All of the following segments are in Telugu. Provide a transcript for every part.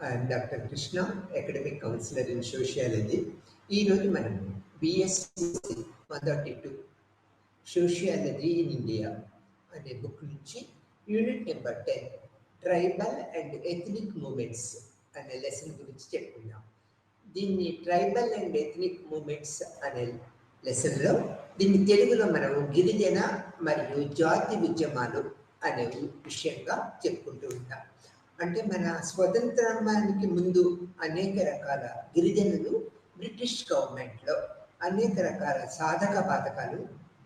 I'm doctor Krishna, academic counsellor in sociology. ఈరోజు మనం బిఎస్సి మొదటి 2 సోషియాలజీ ఇన్ ఇండియా అనే బుక్ నుంచి unit number 10 tribal and ethnic movements అనే లెసన్ గురించి చెప్పుకుందాం. దీన్ని ట్రైబల్ అండ్ ఎథనిక్ మూమెంట్స్ అనే లెసన్లో దీన్ని తెలుగులో మనం గిరిజన మరియు జాతి ఉద్యమాలు అనే విషయంగా చెప్పుకుంటూ ఉంటాం. అంటే మన స్వతంత్రానికి ముందు అనేక రకాల గిరిజనులు బ్రిటిష్ గవర్నమెంట్లో అనేక రకాల సాధక బాధకాలు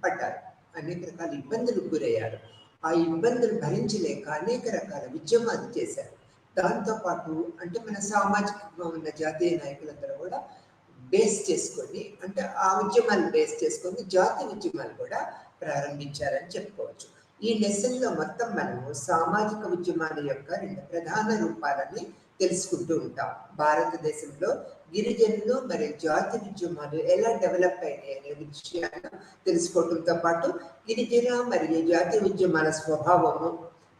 పడ్డారు, అనేక రకాల ఇబ్బందులకు గురయ్యారు. ఆ ఇబ్బందులు భరించలేక అనేక రకాల ఉద్యమాలు చేశారు. దాంతోపాటు అంటే మన సామాజికంగా ఉన్న జాతీయ నాయకులందరూ కూడా బేస్ చేసుకొని, అంటే ఆ ఉద్యమాలు బేస్ చేసుకొని జాతి ఉద్యమాలు కూడా ప్రారంభించారని చెప్పుకోవచ్చు. ఈ లెసన్లో మొత్తం మనము సామాజిక ఉద్యమాల యొక్క 2 ప్రధాన రూపాలని తెలుసుకుంటూ ఉంటాం. భారతదేశంలో గిరిజనులు మరియు జాతి ఉద్యమాలు ఎలా డెవలప్ అయినాయి అనే విషయాన్ని తెలుసుకోవడంతో పాటు గిరిజన మరియు జాతి ఉద్యమాల స్వభావము,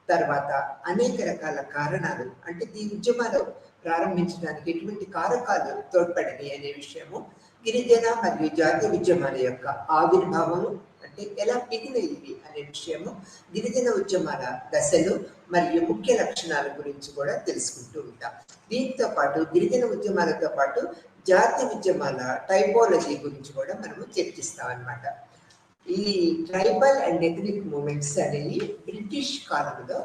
తర్వాత అనేక రకాల కారణాలు, అంటే ఈ ఉద్యమాలు ప్రారంభించడానికి ఎటువంటి కారకాలు తోడ్పడినాయి అనే విషయము, గిరిజన మరియు జాతి ఉద్యమాల యొక్క ఆవిర్భావము అంటే ఎలా మిగిలినవి అనే విషయము, గిరిజన ఉద్యమాల దశలు మరియు ముఖ్య లక్షణాల గురించి కూడా తెలుసుకుంటూ ఉంటాం. దీంతో పాటు గిరిజన ఉద్యమాలతో పాటు జాతి ఉద్యమాల టైపోలజీ గురించి కూడా మనము చర్చిస్తాం అన్నమాట. ఈ ట్రైబల్ అండ్ ఎథనిక్ మూమెంట్స్ అనేవి బ్రిటిష్ కాలంలో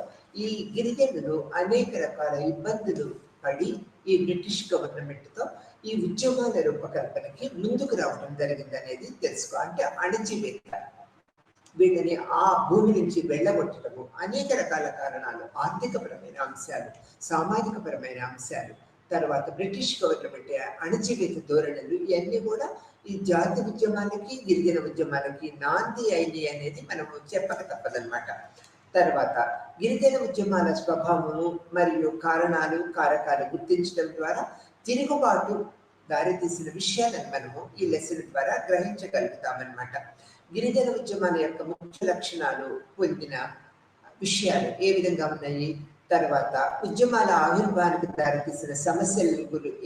ఈ గిరిజనులు అనేక రకాల ఇబ్బందులు పడి ఈ బ్రిటిష్ గవర్నమెంట్తో ఈ ఉద్యమాల రూపకల్పనకి ముందుకు రావడం జరిగింది అనేది తెలుసుకో. అంటే అణచివేత, వీళ్ళని ఆ భూమి నుంచి వెళ్ళగొట్టడము, అనేక రకాల కారణాలు, ఆర్థికపరమైన అంశాలు, సామాజిక పరమైన అంశాలు, తర్వాత బ్రిటిష్ గవర్నమెంట్ అణచివేత ధోరణులు, ఇవన్నీ కూడా ఈ జాతి ఉద్యమాలకి గిరిజన ఉద్యమాలకి నాంది అయినాయి అనేది మనము చెప్పక తప్పదన్నమాట. తర్వాత గిరిజన ఉద్యమాల స్వభావము మరియు కారణాలు, కారకాలు గుర్తించడం ద్వారా తిరుగుబాటు దారితీసిన విషయాలను మనము ఈ లెసన్ ద్వారా గ్రహించగలుగుతామన్నమాట. గిరిజన ఉద్యమాల యొక్క ముఖ్య లక్షణాలు, పొందిన విషయాలు ఏ విధంగా ఉన్నాయి, తర్వాత ఉద్యమాల ఆవిర్భావానికి దారితీసిన సమస్యలు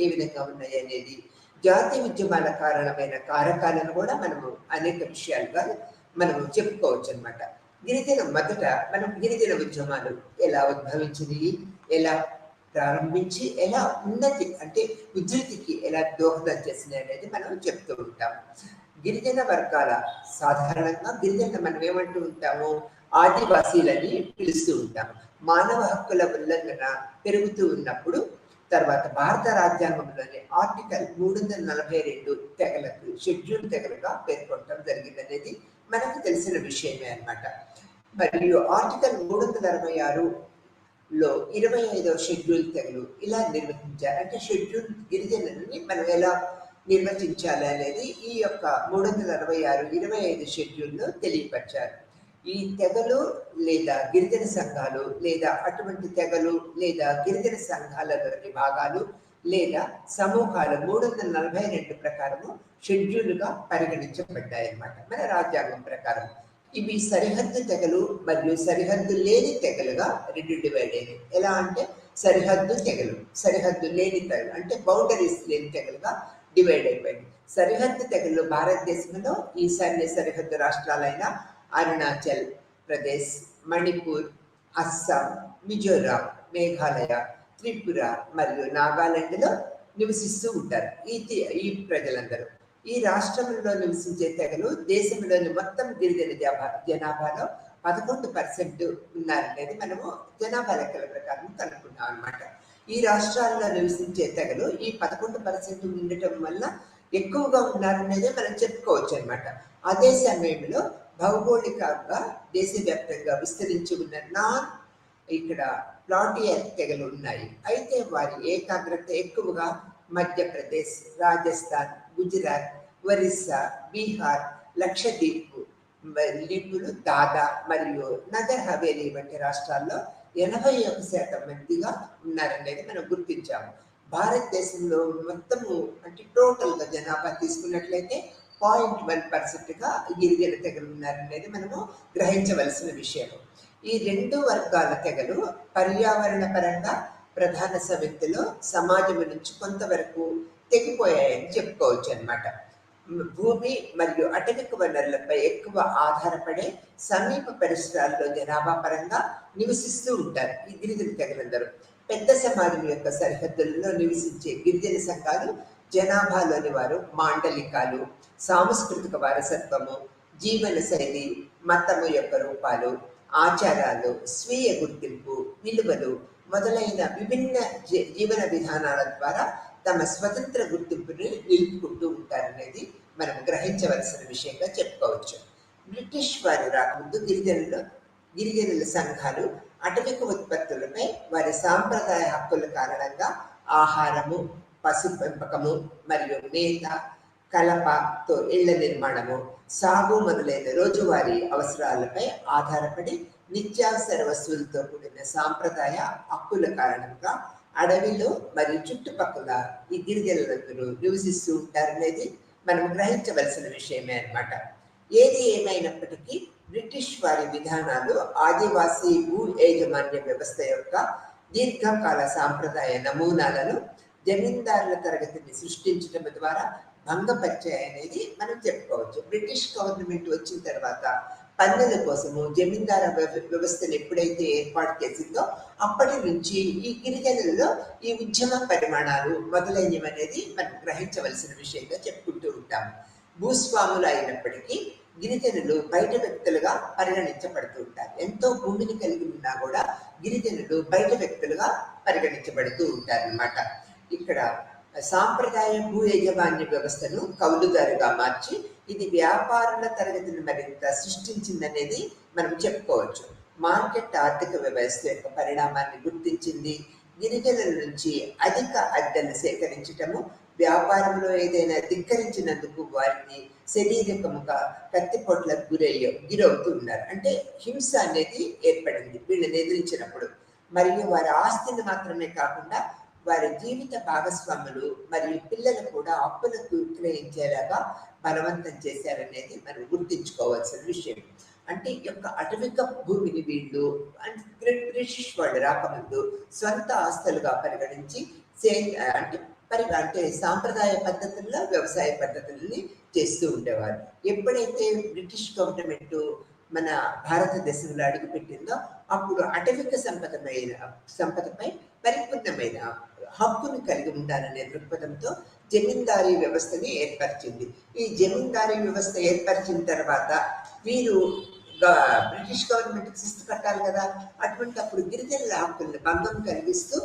ఏ విధంగా ఉన్నాయి అనేది, జాతీయ ఉద్యమాల కారణమైన కారకాలను కూడా మనము అనేక విషయాలుగా మనము చెప్పుకోవచ్చు అనమాట. మొదట మనం గిరిజన ఉద్యమాలు ఎలా ఉద్భవించినవి, ఎలా ప్రారంభించి ఎలా ఉన్నతి అంటే ఉధృతికి ఎలా దోహదం చేసినాయి అనేది మనం చెప్తూ ఉంటాం. గిరిజన వర్గాల సాధారణంగా గిరిజన మనం ఏమంటూ ఉంటాము, ఆదివాసీలని పిలుస్తూ ఉంటాం. మానవ హక్కుల ఉల్లంఘన పెరుగుతూ ఉన్నప్పుడు తర్వాత భారత రాజ్యాంగంలోని ఆర్టికల్ 342 తెగలకు షెడ్యూల్ తెగలుగా పేర్కొనడం జరిగింది అనేది మనకు తెలిసిన విషయమే అన్నమాట. మరియు ఆర్టికల్ 366లో 25వ షెడ్యూల్ తెగలు ఇలా నిర్వహించారు. అంటే షెడ్యూల్ గిరిజనులని మనం ఎలా నిర్వచించాలి అనేది ఈ యొక్క 366, 25 షెడ్యూల్లో తెలియపరిచారు. ఈ తెగలు లేదా గిరిజన సంఘాలు లేదా అటువంటి తెగలు లేదా గిరిజన సంఘాలలోని భాగాలు లేదా సమూహాలు 342 ప్రకారము షెడ్యూల్గా పరిగణించబడ్డాయి అన్నమాట మన రాజ్యాంగం ప్రకారం. ఇవి సరిహద్దు తెగలు మరియు సరిహద్దు లేని తెగలుగా 2 డివైడ్ అయ్యాయి. ఎలా అంటే సరిహద్దు తెగలు, సరిహద్దు లేని తెగలు అంటే బౌండరీస్ లేని తెగలుగా డివైడ్ అయిపోయింది. సరిహద్దు తెగలు భారతదేశంలో ఈశాన్య సరిహద్దు రాష్ట్రాలైన అరుణాచల్ ప్రదేశ్, మణిపూర్, అస్సాం, మిజోరాం, మేఘాలయ, త్రిపుర మరియు నాగాలాండ్లో నివసిస్తూ ఉంటారు ఈ ప్రజలందరూ. ఈ రాష్ట్రంలో నివసించే తెగలు దేశంలోని మొత్తం గిరిజన జనాభాలో 11% ఉన్నారనేది మనము జనాభా లెక్కల ప్రకారం కనుక్కున్నాం అన్నమాట. ఈ రాష్ట్రాల్లో నివసించే తెగలు ఈ 11% ఉండటం వల్ల ఎక్కువగా ఉన్నారనేది మనం చెప్పుకోవచ్చు అనమాట. అదే సమయంలో భౌగోళికంగా దేశవ్యాప్తంగా విస్తరించి ఉన్న ఇక్కడ ప్లాటియర్ తెగలు ఉన్నాయి. అయితే వారి ఏకాగ్రత ఎక్కువగా మధ్యప్రదేశ్, రాజస్థాన్, గుజరాత్, ఒరిస్సా, బీహార్, లక్షద్వీప్, లిపులు, దాదా మరియు నగర్ హవేలీ వంటి రాష్ట్రాల్లో 81% మందిగా ఉన్నారనేది మనం గుర్తించాము. భారతదేశంలో మొత్తము అంటే టోటల్గా జనాభా తీసుకున్నట్లయితే 0.1%గా గిరిజన తెగలు ఉన్నారనేది మనము గ్రహించవలసిన విషయం. ఈ 2 వర్గాల తెగలు పర్యావరణ పరంగా ప్రధాన సమితిలో సమాజం నుంచి కొంతవరకు తెగిపోయాయని చెప్పుకోవచ్చు అన్నమాట. భూమి మరియు అటవిక వనరులపై ఎక్కువ ఆధారపడే సమీప పరిసరాల్లో జనాభా పరంగా నివసిస్తూ ఉంటారు ఈ గిరిజన తెగలందరూ. పెద్ద సమాజం యొక్క సరిహద్దుల్లో నివసించే గిరిజన సంఘాలు జనాభాలోని వారు మాండలికాలు, సాంస్కృతిక వారసత్వము, జీవన శైలి, మతము యొక్క రూపాలు, ఆచారాలు, స్వీయ గుర్తింపు, విలువలు మొదలైన విభిన్న జీవన విధానాల ద్వారా తమ స్వతంత్ర గుర్తింపుని నిలుపుకుంటూ ఉంటారనేది మనం గ్రహించవలసిన విషయంగా చెప్పుకోవచ్చు. బ్రిటిష్ వారు రాకముందు గిరిజనుల సంఘాలు అటవిక ఉత్పత్తులపై వారి సాంప్రదాయ హక్కుల కారణంగా ఆహారము, పశు పెంపకము మరియు మేత, కలపతో ఇళ్ల నిర్మాణము, సాగు మొదలైన రోజువారీ అవసరాలపై ఆధారపడి నిత్యావసర వస్తువులతో కూడిన సాంప్రదాయ హక్కుల కారణంగా అడవిలో మరియు చుట్టుపక్కల ఈ గిరిజనులందరూ నివసిస్తూ ఉంటారనేది మనం గ్రహించవలసిన విషయమే అన్నమాట. ఏది ఏమైనప్పటికీ బ్రిటిష్ వారి విధానాలు ఆదివాసీ భూ యాజమాన్య వ్యవస్థ యొక్క దీర్ఘకాల సాంప్రదాయ నమూనాలను జమీందారుల తరగతిని సృష్టించడం ద్వారా భంగపరిచాయనేది మనం చెప్పుకోవచ్చు. బ్రిటిష్ గవర్నమెంట్ వచ్చిన తర్వాత పన్నుల కోసము జమీందార వ్యవస్థను ఎప్పుడైతే ఏర్పాటు చేసిందో అప్పటి నుంచి ఈ గిరిజనులలో ఈ ఉద్యమ పరిమాణాలు మొదలైనవి అనేది మనం గ్రహించవలసిన విషయంగా చెప్పుకుంటూ ఉంటాం. భూస్వాములు అయినప్పటికీ గిరిజనులు బయట వ్యక్తులుగా పరిగణించబడుతూ ఉంటారు. ఎంతో భూమిని కలిగి ఉన్నా కూడా గిరిజనులు బయట వ్యక్తులుగా పరిగణించబడుతూ ఉంటారన్నమాట. ఇక్కడ సాంప్రదాయ భూ యాజమాన్య వ్యవస్థను కౌలుదారుగా మార్చి ఇది వ్యాపారుల తరగతిని మరింత సృష్టించిందనేది మనం చెప్పుకోవచ్చు. మార్కెట్ ఆర్థిక వ్యవస్థ యొక్క పరిణామాన్ని గుర్తించింది. గిరిజనుల నుంచి అధిక అద్దెలు సేకరించటము, వ్యాపారంలో ఏదైనా ధిక్కరించినందుకు వారిని శరీరకముగా కత్తిపోట్లకు గురవుతూ ఉన్నారు. అంటే హింస అనేది ఏర్పడింది వీళ్ళని ఎదిరించినప్పుడు. మరియు వారి ఆస్తిని మాత్రమే కాకుండా వారి జీవిత భాగస్వాములు మరియు పిల్లలు కూడా అప్పులకు విక్రయించేలాగా బలవంతం చేశారనేది మనం గుర్తించుకోవాల్సిన విషయం. అంటే ఈ యొక్క అటవిక భూమిని వీళ్ళు బ్రిటిష్ వాళ్ళు రాకముందు సొంత ఆస్తులుగా పరిగణించి అంటే సాంప్రదాయ పద్ధతుల్లో వ్యవసాయ పద్ధతుల్ని చేస్తూ ఉండేవారు. ఎప్పుడైతే బ్రిటిష్ గవర్నమెంట్ మన భారతదేశంలో అడుగుపెట్టిందో అప్పుడు అటవిక సంపదపై పరిపూర్ణమైన హక్కును కలిగి ఉండాలనే దృక్పథంతో జమీందారీ వ్యవస్థని ఏర్పరిచింది. ఈ జమీందారీ వ్యవస్థ ఏర్పరిచిన తర్వాత వీరు బ్రిటిష్ గవర్నమెంట్కి శిస్తు కట్టాలి కదా. అటువంటి అప్పుడు గిరిజనుల హక్కుల్ని భంగం కలిగిస్తూ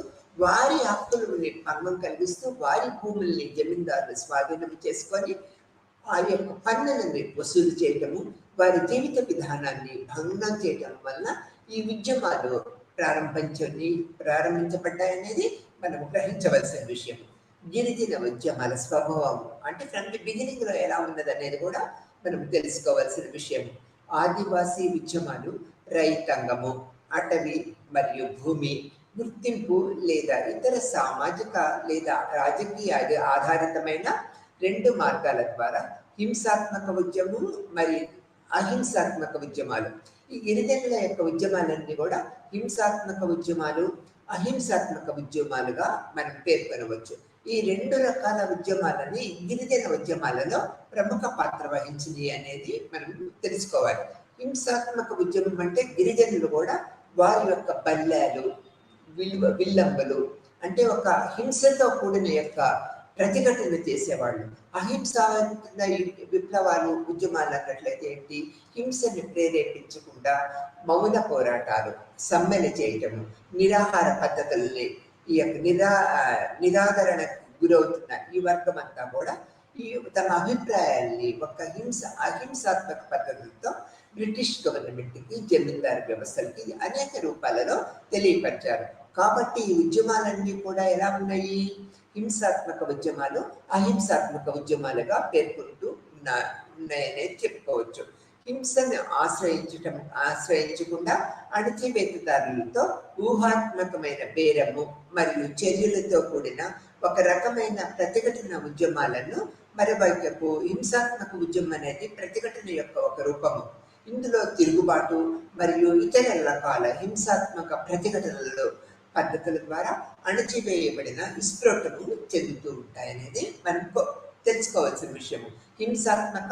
వారి హక్కులని భంగం కలిగిస్తూ వారి భూముల్ని జమీందారులు స్వాధీనం చేసుకొని ఆ యొక్క పన్నులని వసూలు చేయటము, వారి జీవిత విధానాన్ని భంగం చేయటం వల్ల ఈ ఉద్యమాలు ప్రారంభించబడ్డాయనేది మనం గ్రహించవలసిన విషయం. గిరిజన ఉద్యమాల స్వభావం అంటే ఫ్రమ్ ది బిగినింగ్ లో ఎలా ఉన్నదనేది కూడా మనం తెలుసుకోవాల్సిన విషయం. ఆదివాసీ ఉద్యమాలు రైతాంగము, అటవీ మరియు భూమి గుర్తింపు లేదా ఇతర సామాజిక లేదా రాజకీయ ఆధారితమైన రెండు మార్గాల ద్వారా హింసాత్మక ఉద్యమం మరియు అహింసాత్మక ఉద్యమాలు. ఈ గిరిజనుల యొక్క ఉద్యమాలన్నీ కూడా హింసాత్మక ఉద్యమాలు, అహింసాత్మక ఉద్యమాలుగా మనం పేర్కొనవచ్చు. ఈ రెండు రకాల ఉద్యమాలని గిరిజన ఉద్యమాలలో ప్రముఖ పాత్ర వహించింది అనేది మనం తెలుసుకోవాలి. హింసాత్మక ఉద్యమం అంటే గిరిజనులు కూడా వారి యొక్క బల్లాలు, విల్లంబలు అంటే ఒక హింసతో కూడిన యొక్క ప్రతిఘటన చేసేవాళ్ళు. అహింసా విప్లవాలు ఉద్యమాలు అన్నట్లయితే ఏంటి, హింసని ప్రేరేపించకుండా మౌన పోరాటాలు, సమ్మెలు చేయటము, నిరాహార పద్ధతుల్ని ఈ యొక్క నిరాదరణకు గురవుతున్న ఈ వర్గం అంతా కూడా ఈ తమ అభిప్రాయాల్ని ఒక అహింసాత్మక పద్ధతులతో బ్రిటిష్ గవర్నమెంట్కి, జమీందారు వ్యవస్థలకి అనేక రూపాలలో తెలియపరిచారు. కాబట్టి ఈ ఉద్యమాలన్నీ కూడా ఎలా ఉన్నాయి, హింసాత్మక ఉద్యమాలు, అహింసాత్మక ఉద్యమాలుగా పేర్కొంటూ ఉన్నాయనేది చెప్పుకోవచ్చు. హింసను ఆశ్రయించకుండా అణచివేతదారులతో ఊహాత్మకమైన బేరము మరియు చర్యలతో కూడిన ఒక రకమైన ప్రతిఘటన ఉద్యమాలను మరోవైపు హింసాత్మక ఉద్యమం అనేది ప్రతిఘటన యొక్క ఒక రూపము. ఇందులో తిరుగుబాటు మరియు ఇతర రకాల హింసాత్మక ప్రతిఘటనలు పద్ధతుల ద్వారా అణచివేయబడిన విస్ఫోటము చెందుతూ ఉంటాయనేది మనం తెలుసుకోవాల్సిన విషయము. హింసాత్మక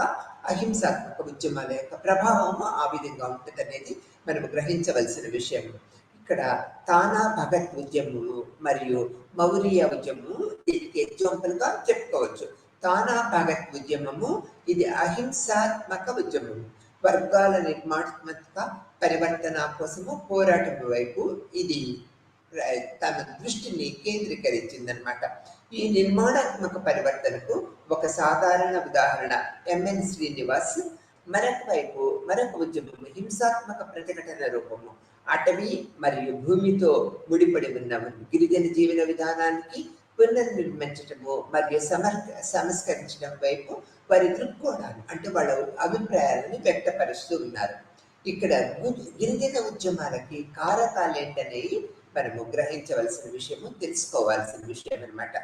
అహింసాత్మక ఉద్యమాల యొక్క ప్రభావము ఆ విధంగా ఉంటుంది అనేది మనం గ్రహించవలసిన విషయం. ఇక్కడ తానా భగత్ ఉద్యమము మరియు మౌర్య ఉద్యమము దీనికి ఎగ్జాంపుల్గా చెప్పుకోవచ్చు. తానా భగత్ ఉద్యమము ఇది అహింసాత్మక ఉద్యమము, వర్గాల నిర్మాణాత్మక పరివర్తన కోసము పోరాటం వైపు ఇది తన దృష్టిని కేంద్రీకరించిందనమాట. ఈ నిర్మాణాత్మక పరివర్తనకు ఒక సాధారణ ఉదాహరణ ఎంఎన్ శ్రీనివాస్. మరొక ఉద్యమము హింసాత్మక ప్రతిఘటన రూపము అటవీ మరియు భూమితో ముడిపడి ఉన్న గిరిజన జీవన విధానానికి పునర్నిర్మించటము మరియు సంస్కరించడం వైపు వారి దృక్కోణాలు అంటే వాళ్ళ అభిప్రాయాలను వ్యక్తపరుస్తూ ఉన్నారు. ఇక్కడ గిరిజన ఉద్యమాలకి కారకాలు ఏంటనేవి మనము గ్రహించవలసిన విషయము, తెలుసుకోవాల్సిన విషయం అనమాట.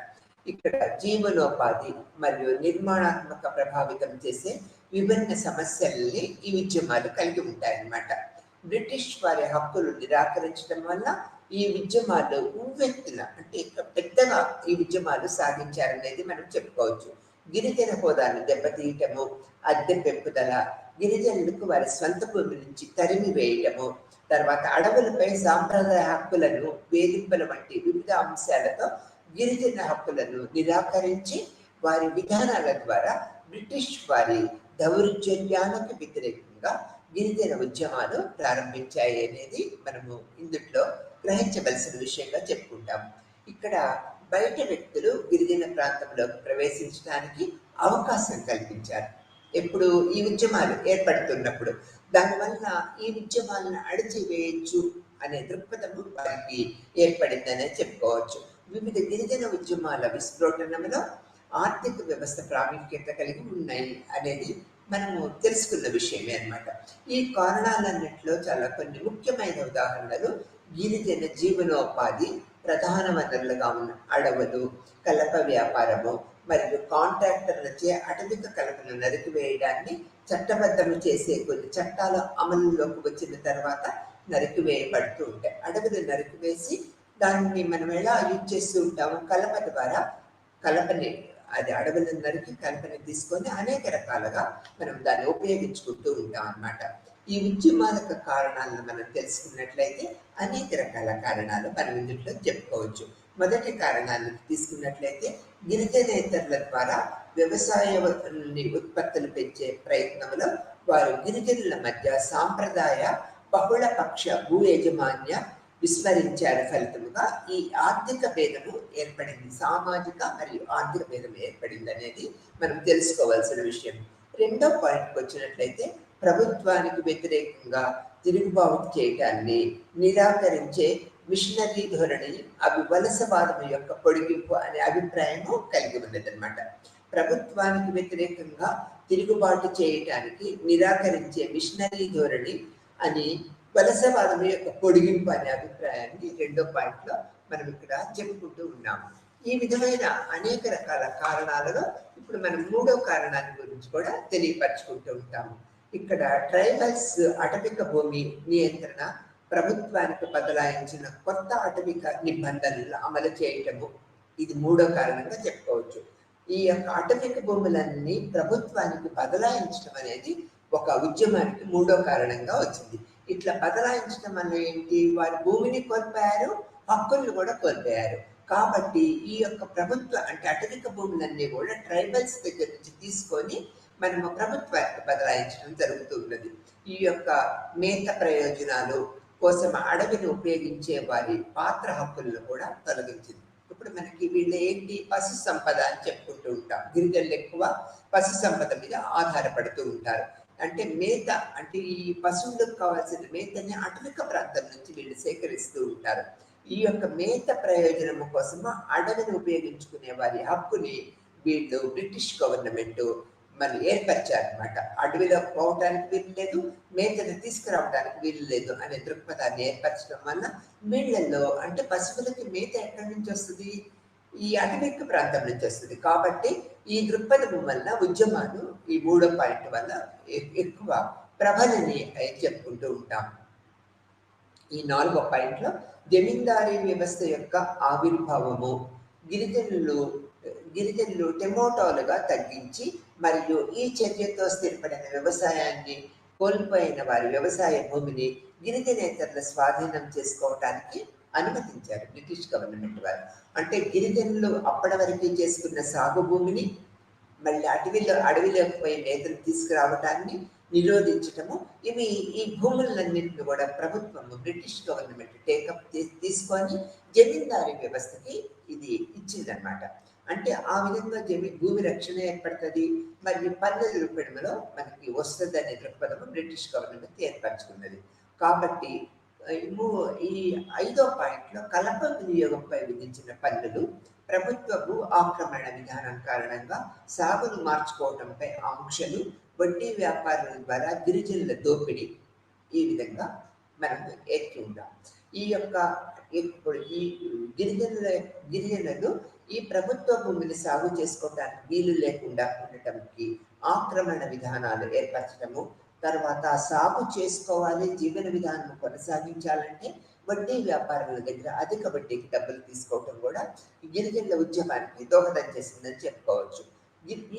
ఇక్కడ జీవనోపాధి మరియు నిర్మాణాత్మక ప్రభావితం చేసే విభిన్న సమస్యల్ని ఈ ఉద్యమాలు కలిగి ఉంటాయన్నమాట. బ్రిటిష్ వారి హక్కులు నిరాకరించడం వల్ల ఈ ఉద్యమాలు ఉవ్వెత్తున అంటే పెద్దగా ఈ ఉద్యమాలు సాధించారనేది మనం చెప్పుకోవచ్చు. గిరిజన హోదాను దెబ్బతీయటము, అద్దె పెంపుదల, గిరిజనులకు వారి స్వంత భూమి నుంచి తరిమి వేయటము, తర్వాత అడవులపై సాంప్రదాయ హక్కులను వేధింపుల వంటి వివిధ అంశాలతో గిరిజన హక్కులను నిరాకరించి వారి విధానాల ద్వారా బ్రిటిష్ వారి దౌర్జన్యాలకు వ్యతిరేకంగా గిరిజన ఉద్యమాలు ప్రారంభించాయి అనేది మనము ఇందులో గ్రహించవలసిన విషయంగా చెప్పుకుంటాం. ఇక్కడ బయట వ్యక్తులు గిరిజన ప్రాంతంలోకి ప్రవేశించడానికి అవకాశం కల్పించారు. ఎప్పుడు ఈ ఉద్యమాలు ఏర్పడుతున్నప్పుడు దానివల్ల ఈ ఉద్యమాలను అణచివేయచ్చు అనే దృక్పథము వారికి ఏర్పడిందనే చెప్పుకోవచ్చు. వివిధ గిరిజన ఉద్యమాల విస్ఫోటనంలో ఆర్థిక వ్యవస్థ ప్రాముఖ్యత కలిగి ఉన్నాయి అనేది మనము తెలుసుకున్న విషయమే అనమాట. ఈ కారణాలన్నింటిలో చాలా కొన్ని ముఖ్యమైన ఉదాహరణలు గిరిజన జీవనోపాధి ప్రధాన వనరులుగా ఉన్న అడవులు, కలప వ్యాపారము మరియు కాంట్రాక్టర్లచే అటవిక కలపను నరికివేయడాన్ని చట్టబద్ధము చేసే కొన్ని చట్టాలు అమలులోకి వచ్చిన తర్వాత నరికివేయబడుతూ ఉంటాయి. అడవులు నరికివేసి దాన్ని మనం ఎలా యూజ్ చేస్తూ ఉంటాము, కలప ద్వారా కలపని అది అడవులను నరికి కలపని తీసుకొని అనేక రకాలుగా మనం దాన్ని ఉపయోగించుకుంటూ ఉంటాం అన్నమాట. ఈ ఉద్యమాలకు కారణాలను మనం తెలుసుకున్నట్లయితే అనేక రకాల కారణాలు మనం ఇందులో చెప్పుకోవచ్చు. మొదటి కారణాలను తీసుకున్నట్లయితే గిరిజనేతరుల ద్వారా వ్యవసాయ ఉత్పత్తులు పెంచే ప్రయత్నంలో వారు గిరిజనుల మధ్య సాంప్రదాయ బహుళపక్ష భూ యజమాన్య విస్మరించారు. ఫలితముగా ఈ ఆర్థిక భేదము ఏర్పడింది, సామాజిక మరియు ఆర్థిక భేదం ఏర్పడింది అనేది మనం తెలుసుకోవాల్సిన విషయం. రెండో పాయింట్కి వచ్చినట్లయితే ప్రభుత్వానికి వ్యతిరేకంగా తిరుగుబాటు చేయడాన్ని నిరాకరించే మిషనరీ ధోరణి వలసవాదం యొక్క పొడిగింపు అనే అభిప్రాయము కలిగి ఉన్నదన్నమాట. ప్రభుత్వానికి వ్యతిరేకంగా తిరుగుబాటు చేయటానికి నిరాకరించే మిషనరీ ధోరణి అని వలసవాదం యొక్క పొడిగింపు అనే అభిప్రాయాన్ని రెండో పాయింట్లో మనం ఇక్కడ చెప్పుకుంటూ ఉన్నాము. ఈ విధమైన అనేక రకాల కారణాలలో ఇప్పుడు మనం మూడో కారణాన్ని గురించి కూడా తెలియపరచుకుంటూ ఉంటాము. ఇక్కడ ట్రైబల్స్ అటవిక భూమి నియంత్రణ ప్రభుత్వానికి బదలాయించిన కొత్త అటవిక నిబంధనలు అమలు చేయటము ఇది మూడో కారణంగా చెప్పుకోవచ్చు. ఈ యొక్క అటవిక భూములన్నీ ప్రభుత్వానికి బదలాయించడం అనేది ఒక ఉద్యమానికి మూడో కారణంగా వచ్చింది. ఇట్లా బదలాయించడం వల్ల ఏంటి, వారి భూమిని కోల్పోయారు, హక్కులను కూడా కోల్పోయారు. కాబట్టి ఈ యొక్క ప్రభుత్వ అంటే అటవిక భూములన్నీ కూడా ట్రైబల్స్ దగ్గర నుంచి తీసుకొని మనము ప్రభుత్వానికి బదలాయించడం జరుగుతున్నది. ఈ యొక్క మేత ప్రయోజనాలు కోసం అడవిని ఉపయోగించే వారి పాత్ర హక్కులను కూడా తొలగించింది. ఇప్పుడు మనకి వీళ్ళు ఏంటి, పశు సంపద అని చెప్పుకుంటూ ఉంటాం. గిరిజనులు ఎక్కువ పశు సంపద మీద ఆధారపడుతూ ఉంటారు. అంటే మేత అంటే ఈ పశువులకు కావాల్సిన మేతని అటవిక ప్రాంతం నుంచి వీళ్ళు సేకరిస్తూ ఉంటారు. ఈ యొక్క మేత ప్రయోజనము కోసము అడవిని ఉపయోగించుకునే వారి హక్కుని వీళ్ళు బ్రిటిష్ గవర్నమెంట్ మరి ఏర్పరిచారనమాట. అడవిలో పోవటానికి వీలు లేదు, మేతను తీసుకురావడానికి వీలు లేదు అనే దృక్పథాన్ని ఏర్పరచడం వల్ల వీళ్ళల్లో అంటే పశువులకి మేత ఎక్కడి నుంచి వస్తుంది, ఈ అటవిక ప్రాంతం నుంచి వస్తుంది. కాబట్టి ఈ దృక్పథం వల్ల ఉద్యమాలు ఈ మూడో పాయింట్ వల్ల ఎక్కువ ప్రబలని చెప్పుకుంటూ ఉంటాం. ఈ 4వ పాయింట్‌లో జమీందారీ వ్యవస్థ యొక్క ఆవిర్భావము, గిరిజనులు గిరిజనులు టెమోటాలుగా తగ్గించి మరియు ఈ చర్యతో స్థిరపడిన వ్యవసాయాన్ని కోల్పోయిన వారి వ్యవసాయ భూమిని గిరిజనేతరుల స్వాధీనం చేసుకోవటానికి అనుమతించారు బ్రిటిష్ గవర్నమెంట్ వారు. అంటే గిరిజనులు అప్పటి వరకు చేసుకున్న సాగు భూమిని మళ్ళీ అడవిలోకి పోయి నేతలు తీసుకురావటాన్ని నిరోధించటము, ఇవి ఈ భూములన్నింటిని కూడా ప్రభుత్వము బ్రిటిష్ గవర్నమెంట్ టేకప్ తీసుకొని జమీందారీ వ్యవస్థకి ఇది ఇచ్చిందనమాట. అంటే ఆ విధంగా భూమి రక్షణ ఏర్పడుతుంది మరియు పన్నుల రూపంలో మనకి వస్తుంది అనే దృక్పథము బ్రిటిష్ గవర్నమెంట్ ఏర్పరచుకున్నది. కాబట్టి ఈ 5వ పాయింట్లో కలప వినియోగంపై విధించిన పన్నులు ప్రభుత్వ భూ ఆక్రమణ విధానం కారణంగా సాగును మార్చుకోవటంపై ఆంక్షలు, వడ్డీ వ్యాపారుల ద్వారా గిరిజనుల దోపిడీ, ఈ విధంగా మనం ఎక్కి ఉంటాం. ఇప్పుడు ఈ గిరిజనులు ఈ ప్రభుత్వ భూమిని సాగు చేసుకోవడానికి వీలు లేకుండా ఉండటానికి ఆక్రమణ విధానాలు ఏర్పరచడము, తర్వాత సాగు చేసుకోవాలి, జీవన విధానం కొనసాగించాలంటే వడ్డీ వ్యాపారుల దగ్గర అధిక వడ్డీకి డబ్బులు తీసుకోవటం కూడా గిరిజనుల ఉద్యమానికి దోహదం చేసిందని చెప్పుకోవచ్చు.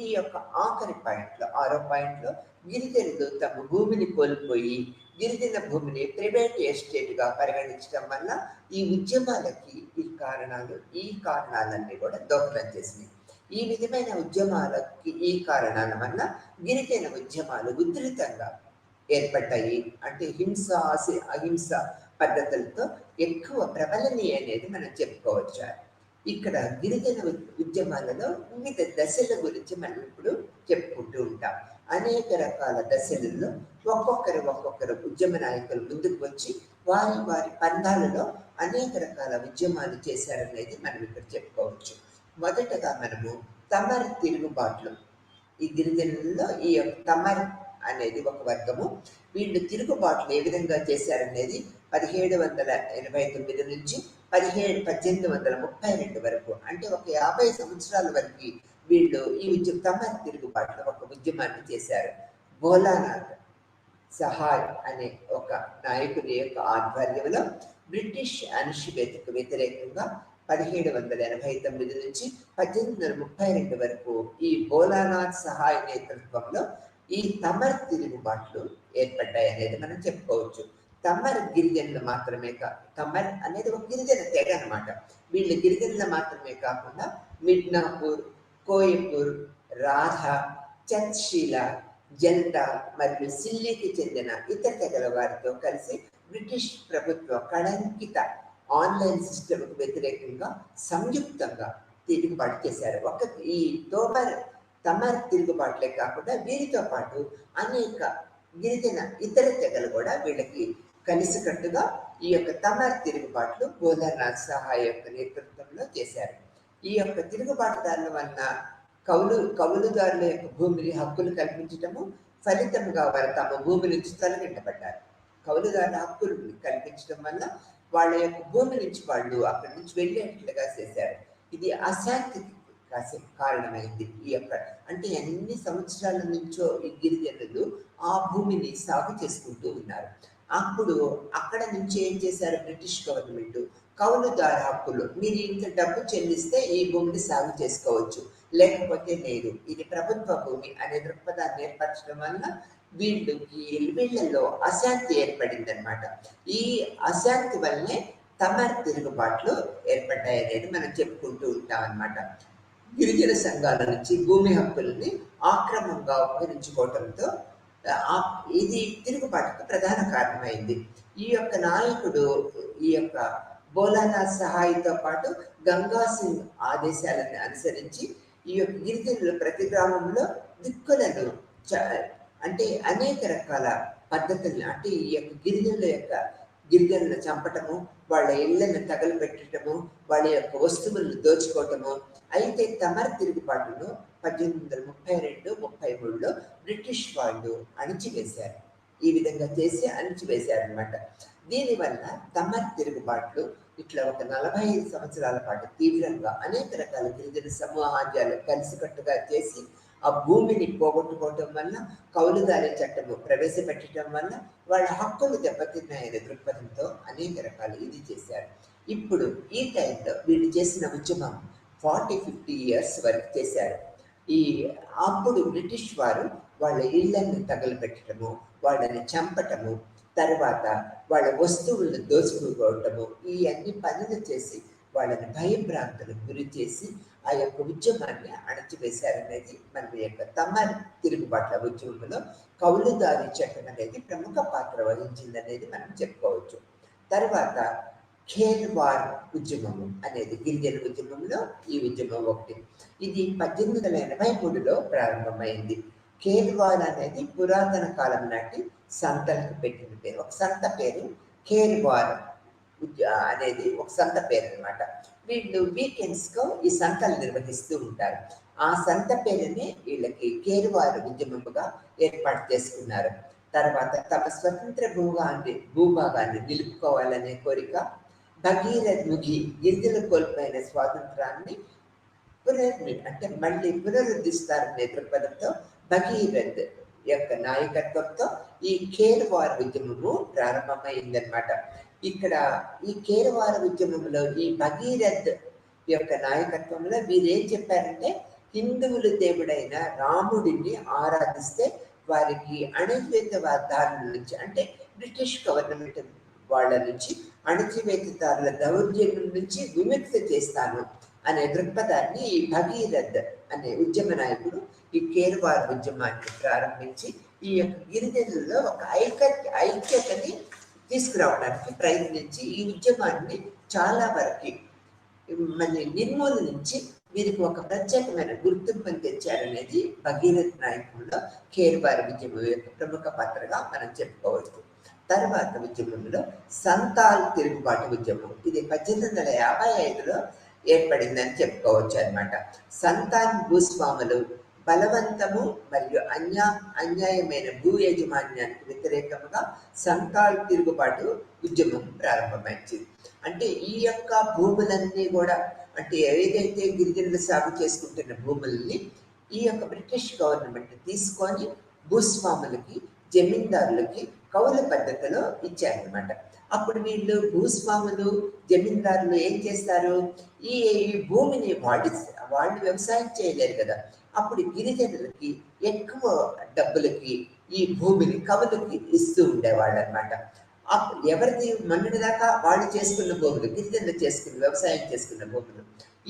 ఈ యొక్క ఆఖరి పాయింట్లో 6వ పాయింట్లో గిరిజనులు తమ భూమిని కోల్పోయి గిరిజన భూమిని ప్రైవేట్ ఎస్టేట్గా పరిగణించడం వల్ల ఈ ఉద్యమాలకి ఈ కారణాలన్నీ కూడా దోహదం చేసినాయి. ఈ విధమైన ఉద్యమాలకి ఈ కారణాల వల్ల గిరిజన ఉద్యమాలు ఉధృతంగా ఏర్పడ్డాయి. అంటే అహింస పద్ధతులతో ఎక్కువ ప్రబలని అనేది మనం చెప్పుకోవచ్చు. ఇక్కడ గిరిజన ఉద్యమాలలో వివిధ దశల గురించి మనం ఇప్పుడు చెప్పుకుంటూ ఉంటాం. అనేక రకాల దశలలో ఒక్కొక్కరు ఉద్యమ నాయకులు ముందుకు వచ్చి వారి పందాలలో అనేక రకాల ఉద్యమాలు చేశారనేది మనం ఇక్కడ చెప్పుకోవచ్చు. మొదటగా మనము తమర్ తిరుగుబాట్లు, ఈ గిరిజనుల్లో ఈ తమర్ అనేది ఒక వర్గము. వీళ్ళు తిరుగుబాట్లు ఏ విధంగా చేశారనేది 1789 నుంచి 1832 వరకు, అంటే ఒక 50 సంవత్సరాల వరకు వీళ్ళు ఈ తమర్ తిరుగుబాట్లు ఒక ఉద్యమాన్ని చేశారు. భోలానాథ్ సహాయ్ అనే ఒక నాయకుని యొక్క ఆధ్వర్యంలో బ్రిటిష్ అణచివేతకు వ్యతిరేకంగా 1789 నుంచి 1832 వరకు ఈ భోలానాథ్ సహాయ్ నేతృత్వంలో ఈ తమర్ తిరుగుబాట్లు ఏర్పడ్డాయి అనేది మనం చెప్పుకోవచ్చు. తమర్ గిరిజనులు మాత్రమే తమర్ అనేది ఒక గిరిజన తెగ అనమాట. వీళ్ళు గిరిజనులు మాత్రమే కాకుండా మిడ్నాపూర్, కోయపూర్, రాధ, చత్శీల, జల్దా మరియు సిల్లీకి చెందిన ఇతర తెగల వారితో కలిసి బ్రిటిష్ ప్రభుత్వ కళంకిత ఆన్లైన్ సిస్టమ్కు వ్యతిరేకంగా సంయుక్తంగా తిరుగుబాటు చేశారు. ఈ తమర్ తిరుగుబాట్లే కాకుండా వీరితో పాటు అనేక గిరిజన ఇతర తెగలు కూడా వీళ్ళకి కలిసికట్టుగా ఈ యొక్క తమర్ తిరుగుబాట్లు భోలానాథ్ సహాయ్ యొక్క నేతృత్వంలో చేశారు. ఈ యొక్క తిరుగుబాటుదారుల వలన కౌలుదారుల యొక్క భూమిని హక్కులు కల్పించటము, ఫలితంగా వారు తమ భూమి నుంచి తొలగించబడ్డారు. కౌలుదారుల హక్కులు కల్పించడం వల్ల వాళ్ళ యొక్క భూమి నుంచి వాళ్ళు అక్కడి నుంచి వెళ్ళేట్లుగా చేశారు. ఇది అశాంతికి కారణమైంది. అంటే ఎన్ని సంవత్సరాల నుంచో ఈ గిరిజనులు ఆ భూమిని సాగు చేసుకుంటూ ఉన్నారు. అప్పుడు అక్కడ నుంచి ఏం చేశారు బ్రిటిష్ గవర్నమెంట్, కౌలుదారు హక్కులు, మీరు ఇంత డబ్బు చెల్లిస్తే ఈ భూమిని సాగు చేసుకోవచ్చు, లేకపోతే లేదు, ఇది ప్రభుత్వ భూమి అనే దృక్పథాన్ని ఏర్పరచడం వల్ల వీళ్ళలో అశాంతి ఏర్పడింది అనమాట. ఈ అశాంతి వల్లే తమర్ తిరుగుబాట్లు ఏర్పడ్డాయి అనేది మనం చెప్పుకుంటూ ఉంటాం అనమాట. గిరిజన సంఘాల నుంచి భూమి హక్కుల్ని ఆక్రమంగా ఉపయోగించుకోవటంతో ఇది తిరుగుబాటుకు ప్రధాన కారణమైంది. ఈ యొక్క నాయకుడు ఈ యొక్క భోలానాథ్ సహాయ్తో పాటు గంగా సింగ్ ఆదేశాలను అనుసరించి ఈ యొక్క గిరిజనుల ప్రతి గ్రామంలో దిక్కులను అంటే అనేక రకాల పద్ధతులను, అంటే ఈ యొక్క గిరిజనులను చంపటము, వాళ్ళ ఇళ్లను తగలబెట్టడము, వాళ్ళ యొక్క వస్తువులను దోచుకోవటము. అయితే తమర్ తిరుగుబాటును 1832-33లో బ్రిటిష్ వాళ్ళు అణిచివేశారు. ఈ విధంగా చేసి అణిచివేశారనమాట. దీనివల్ల తమర్ తిరుగుబాట్లు ఇట్లా ఒక 45 సంవత్సరాల పాటు తీవ్రంగా అనేక రకాల గిరిజన సమూహాలు కలిసికట్టుగా చేసి ఆ భూమిని పోగొట్టుకోవటం వల్ల కౌలుదారి చట్టము ప్రవేశపెట్టడం వల్ల వాళ్ళ హక్కులు దెబ్బతిన్నాయనే దృక్పథంతో అనేక రకాలు ఇది చేశారు. ఇప్పుడు ఈ టైంలో వీళ్ళు చేసిన ఉద్యమం 40-50 ఇయర్స్ వరకు చేశారు. అప్పుడు బ్రిటిష్ వారు వాళ్ళ ఇళ్లను తగలబెట్టడము, వాళ్ళని చంపటము, తర్వాత వాళ్ళ వస్తువులను దోచుకోవటము, ఈ అన్ని పనులు చేసి వాళ్ళని భయభ్రాంతులకు గురి చేసి ఆ యొక్క ఉద్యమాన్ని అణచివేశారనేది మన యొక్క తమ్మర్ తిరుగుబాట్ల ఉద్యమంలో కౌలుదారి చట్టం అనేది ప్రముఖ పాత్ర వహించిందనేది మనం చెప్పుకోవచ్చు. తర్వాత ఖేర్వార్ ఉద్యమము అనేది గిరిజన ఉద్యమంలో ఈ ఉద్యమం ఒకటి. ఇది 1883లో ప్రారంభమైంది. ఖేర్వార్ అనేది పురాతన కాలం నాటి సంతలకు పెట్టిన పేరు. ఒక సంత పేరు ఖేర్వార్ అనేది ఒక సంత పేరు అనమాట. వీళ్ళు వీకెండ్స్లో ఈ సంతలు నిర్వహిస్తూ ఉంటారు. ఆ సంత పేరుని వీళ్ళకి ఖేర్వార్ ఉద్యమముగా ఏర్పాటు చేసుకున్నారు. తర్వాత తమ స్వతంత్ర భూభాగాన్ని నిలుపుకోవాలనే కోరిక, భగీరథ్ ముఖి గిరిజనులు కోల్పోయిన స్వాతంత్రాన్ని అంటే మళ్ళీ పునరుద్ధరిస్తారనే దృక్పథంతో భగీరథ్ యొక్క నాయకత్వంతో ఈ ఖేర్వార్ ఉద్యమము ప్రారంభమైందనమాట. ఇక్కడ ఈ ఖేర్వార్ ఉద్యమంలో ఈ భగీరథ్ యొక్క నాయకత్వంలో వీరు ఏం చెప్పారంటే, హిందువుల దేవుడైన రాముడిని ఆరాధిస్తే వారికి అణచివేతదారుల నుంచి, అంటే బ్రిటిష్ గవర్నమెంట్ వాళ్ళ నుంచి, అణచివేతదారుల దౌర్జన్యం నుంచి విముక్తి చేస్తాను అనే దృక్పథాన్ని ఈ భగీరథ్ అనే ఉద్యమ నాయకుడు ఈ ఖేర్వార్ ఉద్యమాన్ని ప్రారంభించి ఈ యొక్క గిరిజనుల్లో ఒక ఐక్యతని తీసుకురావడానికి ప్రయత్నించి ఈ ఉద్యమాన్ని చాలా వరకు నిర్మూలించి వీరికి ఒక ప్రత్యేకమైన గుర్తింపుని తెచ్చారనేది భగీరథ్ నాయకుల్లో ఖేర్వార్ ఉద్యమం యొక్క ప్రముఖ పాత్రగా మనం చెప్పుకోవచ్చు. తర్వాత ఉద్యమంలో సంతాల్ తిరుగుబాటు ఉద్యమం, ఇది 1855లో ఏర్పడిందని చెప్పుకోవచ్చు అనమాట. సంతాన్ భూస్వాములు బలవంతము మరియు అన్యాయమైన భూ యాజమాన్యానికి వ్యతిరేకంగా సంతాల్ తిరుగుబాటు ఉద్యమం ప్రారంభమైంది. అంటే ఈ యొక్క భూములన్నీ కూడా, అంటే ఏదైతే గిరిజనులు సాగు చేసుకుంటున్న భూముల్ని ఈ యొక్క బ్రిటిష్ గవర్నమెంట్ తీసుకొని భూస్వాములకి, జమీందారులకి కౌలు పద్ధతిలో ఇచ్చారనమాట. అప్పుడు వీళ్ళు భూస్వాములు, జమీందారులు ఏం చేస్తారు, ఈ భూమిని వాళ్ళు వ్యవసాయం చేయలేరు కదా. అప్పుడు గిరిజనులకి ఎక్కువ డబ్బులకి ఈ భూమిని కవులకి ఇస్తూ ఉండేవాళ్ళు అనమాట. ఎవరిది మొన్నటి దాకా వాళ్ళు చేసుకున్న భూములు, గిరిజనులు చేసుకున్న వ్యవసాయం చేసుకున్న భూములు,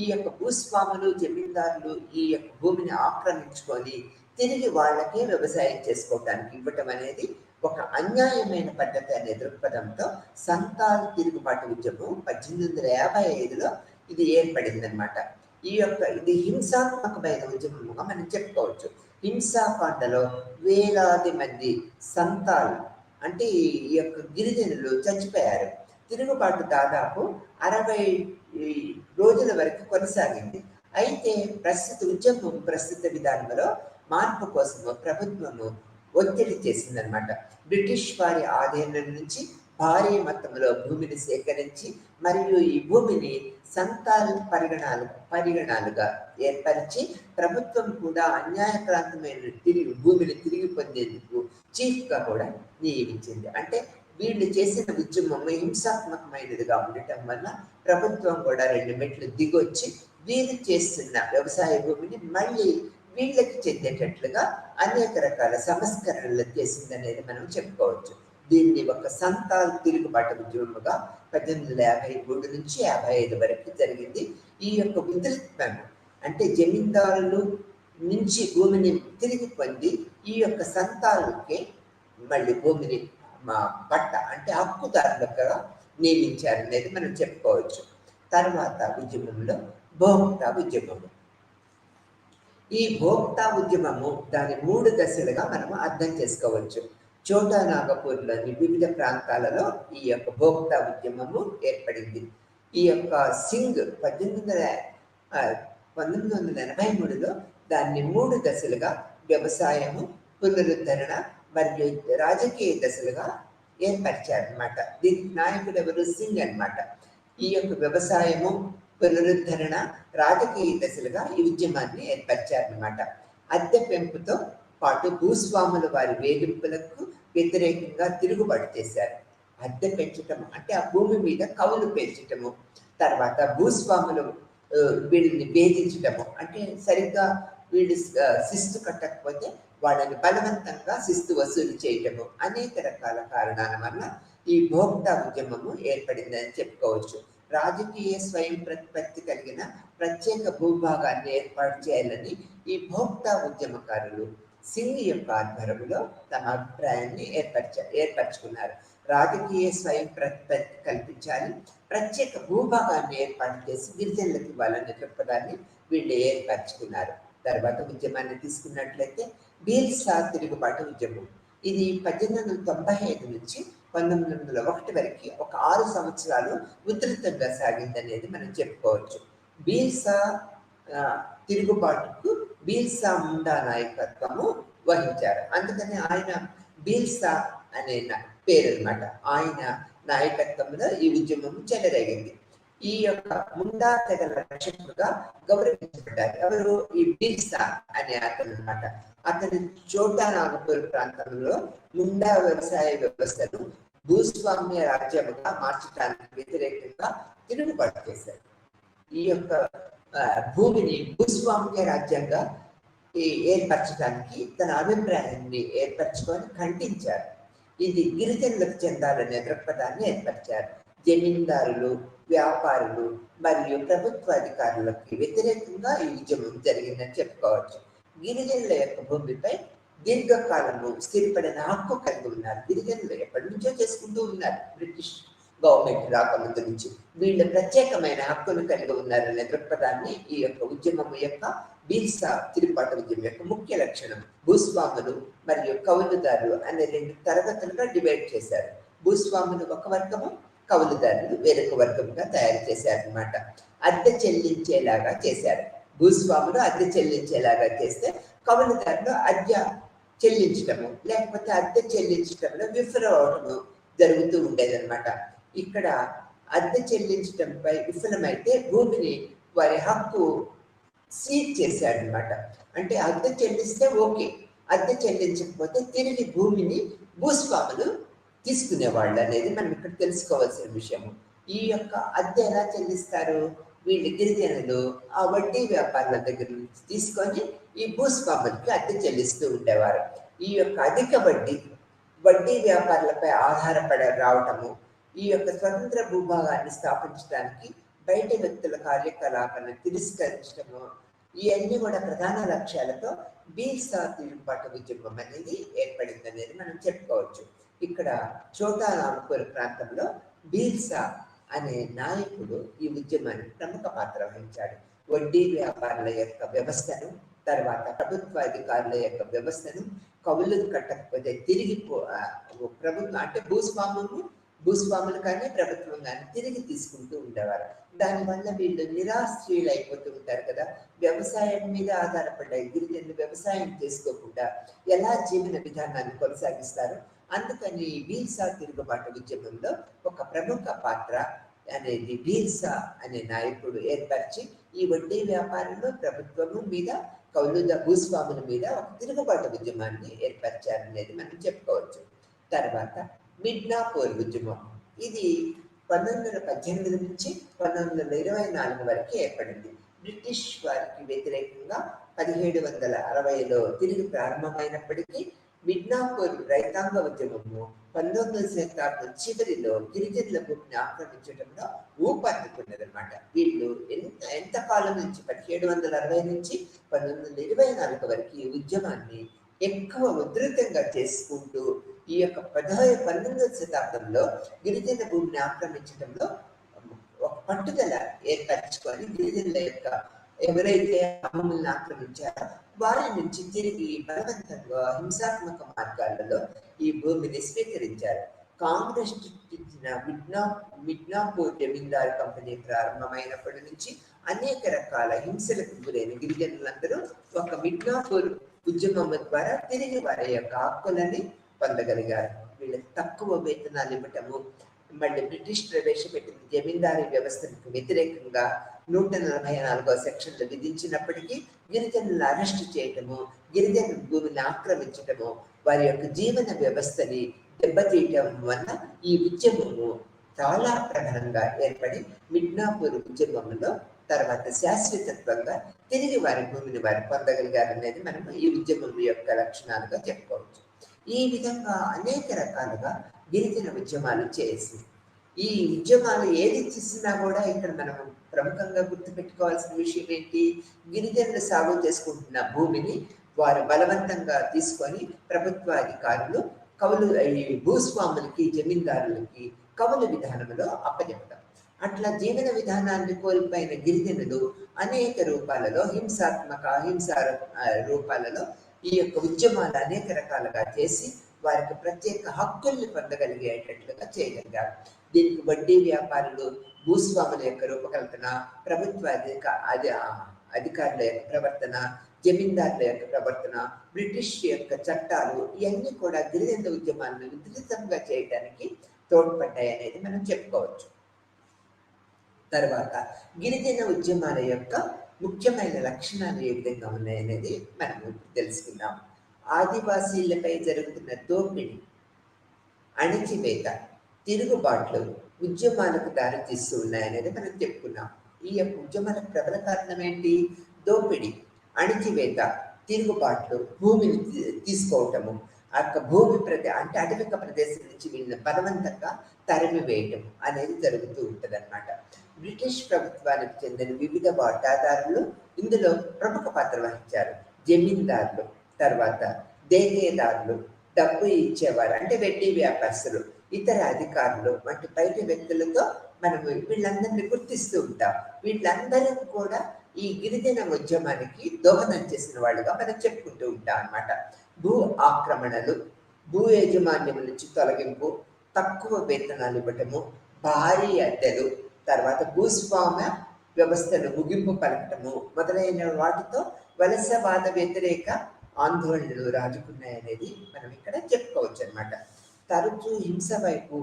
ఈ యొక్క భూస్వాములు, జమీందారులు ఈ యొక్క భూమిని ఆక్రమించుకొని తిరిగి వాళ్ళకే వ్యవసాయం చేసుకోవటానికి ఇవ్వటం అనేది ఒక అన్యాయమైన పద్ధతి అనే దృక్పథంతో సంతాల్ తిరుగుబాటు ఉద్యమం 1855లో ఇది ఏర్పడిందనమాట. ఇది హింసాత్మకమైన ఉద్యమముగా మనం చెప్పుకోవచ్చు. హింసాకాండలో వేలాది మంది సంతాల్ అంటే ఈ యొక్క గిరిజనులు చచ్చిపోయారు. తిరుగుబాటు దాదాపు 60 రోజుల వరకు కొనసాగింది. అయితే ప్రస్తుత విధానంలో మార్పు కోసము ప్రభుత్వము ఒత్తిడి చేసిందనమాట. బ్రిటిష్ వారి ఆధీనం నుంచి భారీ మొత్తంలో భూమిని సేకరించి మరియు ఈ భూమిని సంతాల్ పరిగణాలుగా ఏర్పరిచి ప్రభుత్వం కూడా అన్యాయక్రాంతమైన భూమిని తిరిగి పొందేందుకు చీఫ్గా కూడా నియమించింది. అంటే వీళ్ళు చేసిన ఉద్యమం హింసాత్మకమైనదిగా ఉండటం వల్ల ప్రభుత్వం కూడా 2 మెట్లు దిగొచ్చి వీరు చేస్తున్న వ్యవసాయ భూమిని మళ్ళీ వీళ్ళకి చెందేటట్లుగా అనేక రకాల సంస్కరణలు చేసిందనేది మనం చెప్పుకోవచ్చు. దీన్ని ఒక సంతాల్ తిరుగుబాటు ఉద్యమముగా 1853 నుంచి 55 వరకు జరిగింది. ఈ యొక్క ఉధృతం అంటే జమీందారులు నుంచి భూమిని తిరిగి పొంది ఈ యొక్క సంతాలకి మళ్ళీ భూమిని అంటే హక్కుదారులుగా నియమించారనేది మనం చెప్పుకోవచ్చు. తర్వాత ఉద్యమంలో భోక్తా ఉద్యమము. ఈ భోక్తా ఉద్యమము దాని 3 దశలుగా మనము అర్థం చేసుకోవచ్చు. చోటా నాగపూర్లోని వివిధ ప్రాంతాలలో ఈ యొక్క భోక్తా ఉద్యమము ఏర్పడింది. ఈ యొక్క సింగ్ 1983లో దాన్ని 3 దశలుగా వ్యవసాయము, పునరుద్ధరణ మరియు రాజకీయ దశలుగా ఏర్పరిచారనమాట. దీనికి నాయకుడు ఎవరు? సింగ్ అనమాట. ఈ యొక్క వ్యవసాయము, పునరుద్ధరణ, రాజకీయ దశలుగా ఈ ఉద్యమాన్ని ఏర్పరిచారనమాట. అద్దె పెంపుతో పాటు భూస్వాముల వారి వేధింపులకు వ్యతిరేకంగా తిరుగుబాటు చేశారు. అద్దె పెంచటం అంటే ఆ భూమి మీద కవులు పెంచటము, తర్వాత భూస్వాములు వీళ్ళని వేధించటము, అంటే సరిగ్గా వీళ్ళు శిస్తు కట్టకపోతే వాళ్ళని బలవంతంగా శిస్తు వసూలు చేయటము, అనేక రకాల కారణాల వల్ల ఈ భోక్తా ఉద్యమము ఏర్పడిందని చెప్పుకోవచ్చు. రాజకీయ స్వయం ప్రతిపత్తి కలిగిన ప్రత్యేక భూభాగాన్ని ఏర్పాటు చేయాలని ఈ భోక్తా ఉద్యమకారులు సింగ్ యొక్క ఆధ్వర్యంలో తమ అభిప్రాయాన్ని ఏర్పరచుకున్నారు. రాజకీయ స్వయం ప్రతిపత్తి కల్పించాలి, ప్రత్యేక భూభాగాన్ని ఏర్పాటు చేసి గిరిజనులకు ఇవ్వాలనే దృక్పథాన్ని వీళ్ళు ఏర్పరచుకున్నారు. తర్వాత ఉద్యమాన్ని తీసుకున్నట్లయితే భీల్సా తిరుగుబాటు ఉద్యమం. ఇది 1895 నుంచి 1901 వరకు ఒక 6 సంవత్సరాలు ఉధృతంగా సాగిందనేది మనం చెప్పుకోవచ్చు. భీల్సా తిరుగుబాటుకు భీల్సా ముండా నాయకత్వము వహించారు. అందుకని ఆయన భీల్సా అనే పేరు అనమాట. ఆయన నాయకత్వంలో ఈ ఉద్యమం చెలరేగింది. ఈ యొక్క ముండా తెగల రక్షకుడుగా గౌరవించబడ్డారు. ఎవరు? ఈ భీల్సా అనే అతను అనమాట. అతను చోటా నాగపూర్ ప్రాంతంలో ముండా వ్యవసాయ వ్యవస్థను భూస్వామ్య రాజ్యముగా మార్చడానికి వ్యతిరేకంగా తిరుగుబాటు చేశారు. ఈ యొక్క భూమిని భూస్వామ్య రాజ్యంగా ఏర్పరచడానికి తన అభిప్రాయాన్ని ఏర్పరచుకొని ఖండించారు. ఇది గిరిజనులకు చెందాలనే దృక్పథాన్ని ఏర్పరిచారు. జమీందారులు, వ్యాపారులు మరియు ప్రభుత్వ అధికారులకు వ్యతిరేకంగా ఈ ఉద్యమం జరిగిందని చెప్పుకోవచ్చు. గిరిజనుల యొక్క భూమిపై దీర్ఘకాలము స్థిరపడిన హక్కు కలిగి ఉన్నారు. గిరిజనులు ఎప్పటి నుంచో చేసుకుంటూ ఉన్నారు. బ్రిటిష్ గవర్నమెంట్ రాకముందు నుంచి వీళ్ళు ప్రత్యేకమైన హక్కును కలిగి ఉన్నారనే దృక్పథాన్ని ఈ యొక్క ఉద్యమం యొక్క భీల్సా తిరుగుబాటు ఉద్యమం యొక్క ముఖ్య లక్షణం. భూస్వాములు మరియు కౌలుదారులు అనే 2 తరగతులుగా డివైడ్ చేశారు. భూస్వాములు ఒక వర్గము, కౌలుదారులు వేరొక వర్గంగా తయారు చేశారనమాట. అద్దె చెల్లించేలాగా చేశారు. భూస్వాములు అద్దె చెల్లించేలాగా చేస్తే కౌలుదారులు అద్దె చెల్లించటము లేకపోతే అద్దె చెల్లించటంలో విఫలం అవటము జరుగుతూ ఉండేదన్నమాట. ఇక్కడ అద్దె చెల్లించటంపై విఫలమైతే భూమిని వారి హక్కు సీజ్ చేశాడనమాట. అంటే అద్దె చెల్లిస్తే ఓకే, అద్దె చెల్లించకపోతే తిరిగి భూమిని భూస్వాములు తీసుకునేవాళ్ళు అనేది మనం ఇక్కడ తెలుసుకోవాల్సిన విషయము. ఈ యొక్క అద్దె ఎలా చెల్లిస్తారు? వీళ్ళు గిరిజనులు ఆ వడ్డీ వ్యాపారుల దగ్గర నుంచి తీసుకొని ఈ భూస్వాములకి అద్దె చెల్లిస్తూ ఉండేవారు. ఈ యొక్క అధిక వడ్డీ వ్యాపారులపై ఆధారపడి రావటము, ఈ యొక్క స్వతంత్ర భూభాగాన్ని స్థాపించడానికి బయట వ్యక్తుల కార్యకలాపాలను తిరస్కరించడము, ఇవన్నీ కూడా ప్రధాన లక్ష్యాలతో భీల్సా తిరుగుబాటు ఉద్యమం అనేది ఏర్పడింది అనేది మనం చెప్పుకోవచ్చు. ఇక్కడ చోటా నాగపూర్ ప్రాంతంలో భీల్సా అనే నాయకుడు ఈ ఉద్యమానికి ప్రముఖ పాత్ర వహించాడు. వడ్డీ వ్యాపారుల యొక్క వ్యవస్థను, తర్వాత ప్రభుత్వ అధికారుల యొక్క వ్యవస్థను కవులు కట్టకపోతే తిరిగి ప్రభుత్వం అంటే భూస్వాములు కానీ ప్రభుత్వం కానీ తిరిగి తీసుకుంటూ ఉండేవారు. దానివల్ల వీళ్ళు నిరాశ్రయులు అయిపోతూ ఉంటారు కదా. వ్యవసాయం మీద ఆధారపడ్డ గిరిజనులు వ్యవసాయం చేసుకోకుండా ఎలా జీవన విధానాన్ని కొనసాగిస్తారు? అందుకని భీల్సా తిరుగుబాటు ఉద్యమంలో ఒక ప్రముఖ పాత్ర అనేది భీల్సా అనే నాయకుడు ఏర్పరిచి ఈ వడ్డీ వ్యాపారంలో ప్రభుత్వము మీద భూస్వాముల మీద ఒక తిరుగుబాటు ఉద్యమాన్ని ఏర్పరిచారనేది మనం చెప్పుకోవచ్చు. తర్వాత మిడ్నాపూర్ ఉద్యమం. ఇది 1918 నుంచి 1924 వరకు ఏర్పడింది. బ్రిటిష్ వారికి వ్యతిరేకంగా 1760లో తిరిగి ప్రారంభమైనప్పటికీ మిడ్నాపూర్ రైతాంగ ఉద్యమము 19వ శతాబ్దం చివరిలో గిరిజనుల భూమిని ఆక్రమించడంలో ఊపందుకున్నదన్నమాట. వీళ్ళు ఎంత కాలం నుంచి 1760 నుంచి 1924 వరకు ఈ ఉద్యమాన్ని ఎక్కువ ఉధృతంగా చేసుకుంటూ ఈ యొక్క 19వ శతాబ్దంలో గిరిజన భూమిని ఆక్రమించడంలో ఒక పట్టుదల ఏర్పరచుకొని గిరిజనుల యొక్క ఎవరైతే అమ్మమ్మల్ని ఆక్రమించారో వారి నుంచి తిరిగి బలవంతంగా హింసాత్మక మార్గాలలో ఈ భూమిని స్వీకరించారు. కాంగ్రెస్ సృష్టించిన మిడ్నాపూర్ జమీందారు కంపెనీ ప్రారంభమైనప్పటి నుంచి అనేక రకాల హింసలకు గురైన గిరిజనులందరూ ఒక మిడ్నాపూర్ ఉద్యమం ద్వారా తిరిగి వారి యొక్క హక్కులని పొందగలిగారు. వీళ్ళకి తక్కువ వేతనాలు ఇవ్వటము, మళ్ళీ బ్రిటిష్ ప్రవేశపెట్టిన జమీందారీ వ్యవస్థకు వ్యతిరేకంగా 144వ సెక్షన్లు విధించినప్పటికీ గిరిజనులను అరెస్టు చేయటము, గిరిజన భూమిని ఆక్రమించటము, వారి యొక్క జీవన వ్యవస్థని దెబ్బతీయటం వల్ల ఈ ఉద్యమము చాలా ప్రధానంగా ఏర్పడి మిడ్నాపూర్ ఉద్యమంలో తర్వాత శాశ్వతత్వంగా తిరిగి వారి భూమిని వారు పొందగలిగారు అనేది మనం ఈ ఉద్యమం యొక్క లక్షణాలుగా చెప్పుకోవచ్చు. ఈ విధంగా అనేక రకాలుగా గిరిజన ఉద్యమాలు చేసి ఈ ఉద్యమాలు ఏది చేసినా కూడా ఇక్కడ మనం ప్రముఖంగా గుర్తుపెట్టుకోవాల్సిన విషయం ఏంటి, గిరిజనులు సాగు చేసుకుంటున్న భూమిని వారు బలవంతంగా తీసుకొని ప్రభుత్వ అధికారులు కవులు భూస్వాములకి జమీందారులకి కవులు విధానంలో అప్పచెప్పడం. అట్లా జీవన విధానాన్ని కోల్పోయిన గిరిజనులు అనేక రూపాలలో అహింస రూపాలలో ఈ యొక్క ఉద్యమాలు అనేక రకాలుగా చేసి వారికి ప్రత్యేక హక్కుల్ని పొందగలిగేటట్లుగా చేయగలిగారు. దీనికి వడ్డీ వ్యాపారులు, భూస్వాముల యొక్క రూపకల్పన, ప్రభుత్వ అధికారుల యొక్క ప్రవర్తన, జమీందారుల యొక్క ప్రవర్తన, బ్రిటిష్ యొక్క చట్టాలు ఇవన్నీ కూడా గిరిజన ఉద్యమాలను విస్తృతంగా చేయడానికి తోడ్పడ్డాయి అనేది మనం చెప్పుకోవచ్చు. తర్వాత గిరిజన ఉద్యమాల యొక్క ముఖ్యమైన లక్షణాలు ఏ విధంగా ఉన్నాయనేది మనం తెలుసుకుందాం. ఆదివాసీలపై జరుగుతున్న దోపిడీ, అణిచివేత, తిరుగుబాట్లు ఉద్యమాలకు దారితీస్తూ ఉన్నాయనేది మనం చెప్పుకున్నాం. ఈ యొక్క ఉద్యమాలకు ప్రబల కారణం ఏంటి? దోపిడీ, అణిచివేత, తిరుగుబాట్లు, భూమిని తీసుకోవటము, ఆ యొక్క భూమి అంటే అటవిక ప్రదేశం నుంచి వీళ్ళని బలవంతంగా తరిమి వేయటం అనేది జరుగుతూ ఉంటుంది అన్నమాట. బ్రిటిష్ ప్రభుత్వానికి చెందిన వివిధ వాటాదారులు ఇందులో ప్రముఖ పాత్ర వహించారు. జమీందారులు, తర్వాత దేగేదారులు, డబ్బు ఇచ్చేవారు అంటే వెడ్డీ వ్యాపారస్తులు, ఇతర అధికారులు వంటి బయట వ్యక్తులతో మనం వీళ్ళందరినీ గుర్తిస్తూ ఉంటాం. వీళ్ళందరూ కూడా ఈ గిరిజన ఉద్యమానికి దోహదం చేసిన వాళ్ళుగా మనం చెప్పుకుంటూ ఉంటాం అన్నమాట. భూ ఆక్రమణలు, భూ యాజమాన్యం నుంచి తొలగింపు, తక్కువ వేతనాలు ఇవ్వటము, భారీ అద్దెలు, తర్వాత భూస్వామ్య వ్యవస్థను ముగింపు పలకటము మొదలైన వాటితో వలసవాద వ్యతిరేక ఆందోళనలు రాజుకున్నాయనేది మనం ఇక్కడ చెప్పుకోవచ్చు అన్నమాట. తరచూ హింస వైపు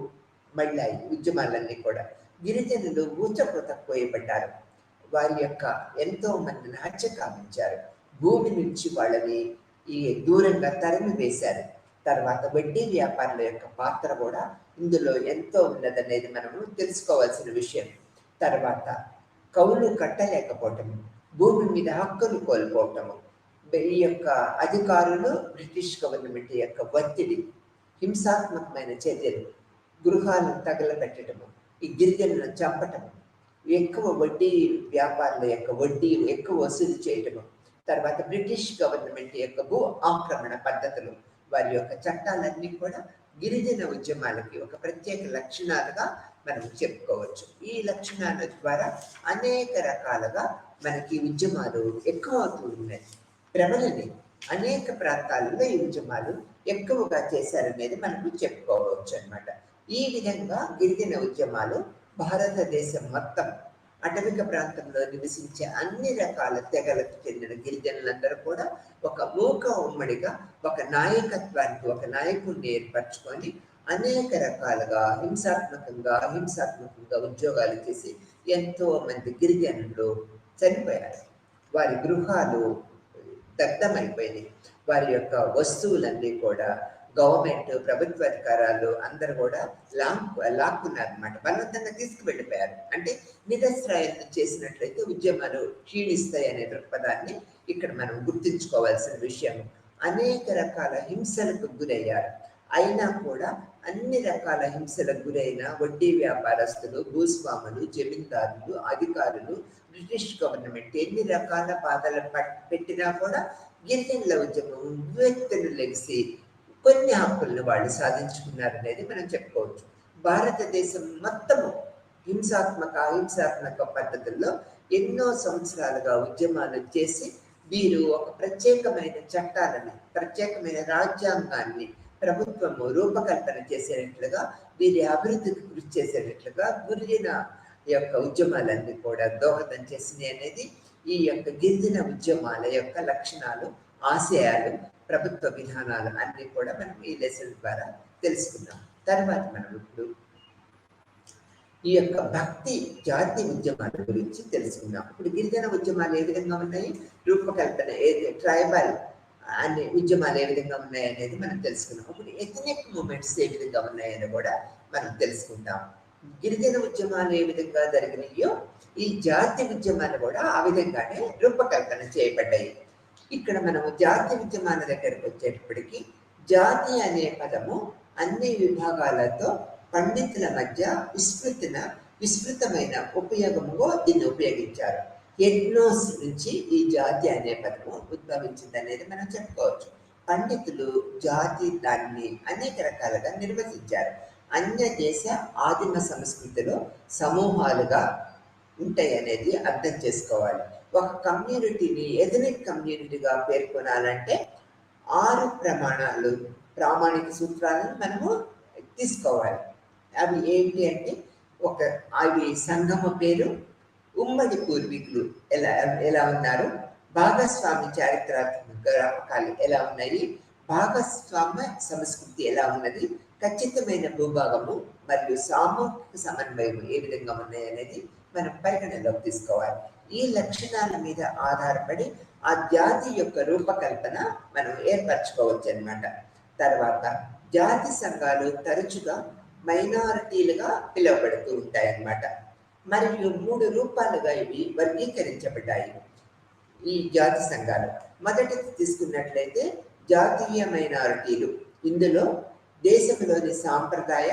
మళ్ళాయి ఉద్యమాలన్నీ కూడా. గిరిజనులు ఊచకోత కోయబడ్డారు. వారి యొక్క ఎంతో మందిని హత్య కావించారు. భూమి నుంచి వాళ్ళని దూరంగా తరిమి వేశారు. తర్వాత వడ్డీ వ్యాపారుల యొక్క పాత్ర కూడా ఇందులో ఎంతో ఉన్నదనేది మనము తెలుసుకోవాల్సిన విషయం. తర్వాత కవులు కట్టలేకపోవటము, భూమి మీద హక్కులు కోల్పోవటము, ఈ యొక్క అధికారులు బ్రిటిష్ గవర్నమెంట్ యొక్క ఒత్తిడి, హింసాత్మకమైన చర్యలు, గృహాలను తగలబెట్టడము, ఈ గిరిజనులను చంపటము, ఎక్కువ వడ్డీ వ్యాపారుల యొక్క వడ్డీ ఎక్కువ వసూలు చేయటము, తర్వాత బ్రిటిష్ గవర్నమెంట్ యొక్క భూ ఆక్రమణ పద్ధతులు, వారి యొక్క చట్టాలన్నీ కూడా గిరిజన ఉద్యమాలకి ఒక ప్రత్యేక లక్షణాలుగా మనం చెప్పుకోవచ్చు. ఈ లక్షణాల ద్వారా అనేక రకాలుగా మనకి ఉద్యమాలు ఎక్కువ అవుతూ ఉన్నాయి. ప్రబలని అనేక ప్రాంతాలలో ఈ ఉద్యమాలు ఎక్కువగా చేశారనేది మనకు చెప్పుకోవచ్చు అన్నమాట. ఈ విధంగా గిరిజన ఉద్యమాలు భారతదేశం మొత్తం అటవిక ప్రాంతంలో నివసించే అన్ని రకాల తెగలకు చెందిన గిరిజనులందరూ కూడా ఒక మూక ఉమ్మడిగా ఒక నాయకత్వానికి ఒక నాయకుడిని ఏర్పరచుకొని అనేక రకాలుగా అహింసాత్మకంగా ఉద్యోగాలు చేసి ఎంతో మంది గిరిజనులు చనిపోయారు. వారి గృహాలు దగ్ధమైపోయినాయి. వారి యొక్క వస్తువులన్నీ కూడా గవర్నమెంట్, ప్రభుత్వ అధికారాలు అందరూ కూడా లాక్కున్నారు అనమాట. బలవంతంగా తీసుకువెళ్ళిపోయారు. అంటే నిరస్త్రాయం చేసినట్లయితే ఉద్యమాలు క్షీణిస్తాయి అనే దృక్పథాన్ని ఇక్కడ మనం గుర్తుంచుకోవాల్సిన విషయం. అనేక రకాల హింసలకు గురయ్యారు. అయినా కూడా అన్ని రకాల హింసలకు గురైన వడ్డీ వ్యాపారస్తులు, భూస్వాములు, జమీందారులు, అధికారులు, బ్రిటిష్ గవర్నమెంట్ ఎన్ని రకాల బాధలు పెట్టినా కూడా గిరిజనుల ఉద్యమం వ్యక్తులు లెగిసి కొన్ని హక్కులను వాళ్ళు సాధించుకున్నారనేది మనం చెప్పుకోవచ్చు. భారతదేశం మొత్తము అహింసాత్మక పద్ధతుల్లో ఎన్నో సంవత్సరాలుగా ఉద్యమాలు చేసి వీరు ఒక ప్రత్యేకమైన చట్టాలని, ప్రత్యేకమైన రాజ్యాంగాన్ని ప్రభుత్వము రూపకల్పన చేసేటట్లుగా, వీరి అభివృద్ధికి కృషి చేసేటట్లుగా గిరిజన యొక్క ఉద్యమాలన్నీ కూడా దోహదం చేసినాయి అనేది ఈ యొక్క గిరిజన ఉద్యమాల యొక్క లక్షణాలు, ఆశయాలు, ప్రభుత్వ విధానాలు అన్నీ కూడా మనం ఈ లెసన్ ద్వారా తెలుసుకున్నాం. తర్వాత మనం ఇప్పుడు ఈ యొక్క భక్తి జాతి ఉద్యమాల గురించి తెలుసుకుందాం. ఇప్పుడు గిరిజన ఉద్యమాలు ఏ విధంగా ఉన్నాయి, రూపకల్పన ట్రైబల్ అనే ఉద్యమాలు ఏ విధంగా ఉన్నాయి అనేది మనం తెలుసుకున్నాం. ఇప్పుడు ఎథనిక్ మూమెంట్స్ ఏ విధంగా ఉన్నాయని కూడా మనం తెలుసుకుంటాం. గిరిజన ఉద్యమాలు ఏ విధంగా జరిగినాయో ఈ జాతి ఉద్యమాలు కూడా ఆ విధంగానే రూపకల్పన చేయబడ్డాయి. ఇక్కడ మనము జాతి ఉద్యమాల దగ్గరకు వచ్చేటప్పటికి జాతి అనే పదము అన్ని విభాగాలతో పండితుల మధ్య విస్తృతమైన ఉపయోగముగా దీన్ని ఉపయోగించారు. ఎగ్నోస్ నుంచి ఈ జాతి అనే పదము ఉద్భవించింది అనేది మనం చెప్పుకోవచ్చు. పండితులు జాతి దాన్ని అనేక రకాలుగా నిర్వచించారు. అన్య దేశ ఆదిమ సంస్కృతిలో సమూహాలుగా ఉంటాయి అనేది అర్థం చేసుకోవాలి. ఒక కమ్యూనిటీని ఎథనిక్ కమ్యూనిటీగా పేర్కొనాలంటే 6 ప్రామాణిక సూత్రాలను మనము తీసుకోవాలి. అవి ఏంటి అంటే, అవి సంగమ పేరు, ఉమ్మడి పూర్వీకులు ఎలా ఉన్నారు, భాగస్వామి చారిత్రాత్మక జ్ఞాపకాలు ఎలా ఉన్నాయి, భాగస్వామ్య సంస్కృతి ఎలా ఉన్నది, ఖచ్చితమైన భూభాగము మరియు సామూహిక సమన్వయం ఏ విధంగా ఉన్నాయి అనేది మనం పరిగణలోకి తీసుకోవాలి. ఈ లక్షణాల మీద ఆధారపడి ఆ జాతి యొక్క రూపకల్పన మనం ఏర్పరచుకోవచ్చు అన్నమాట. తర్వాత జాతి సంఘాలు తరచుగా మైనారిటీలుగా పిలువబడుతూ ఉంటాయన్నమాట. మరియు 3 రూపాలుగా ఇవి వర్గీకరించబడ్డాయి ఈ జాతి సంఘాలు. మొదటిది తీసుకున్నట్లయితే జాతీయ మైనారిటీలు. ఇందులో దేశంలోని సాంప్రదాయ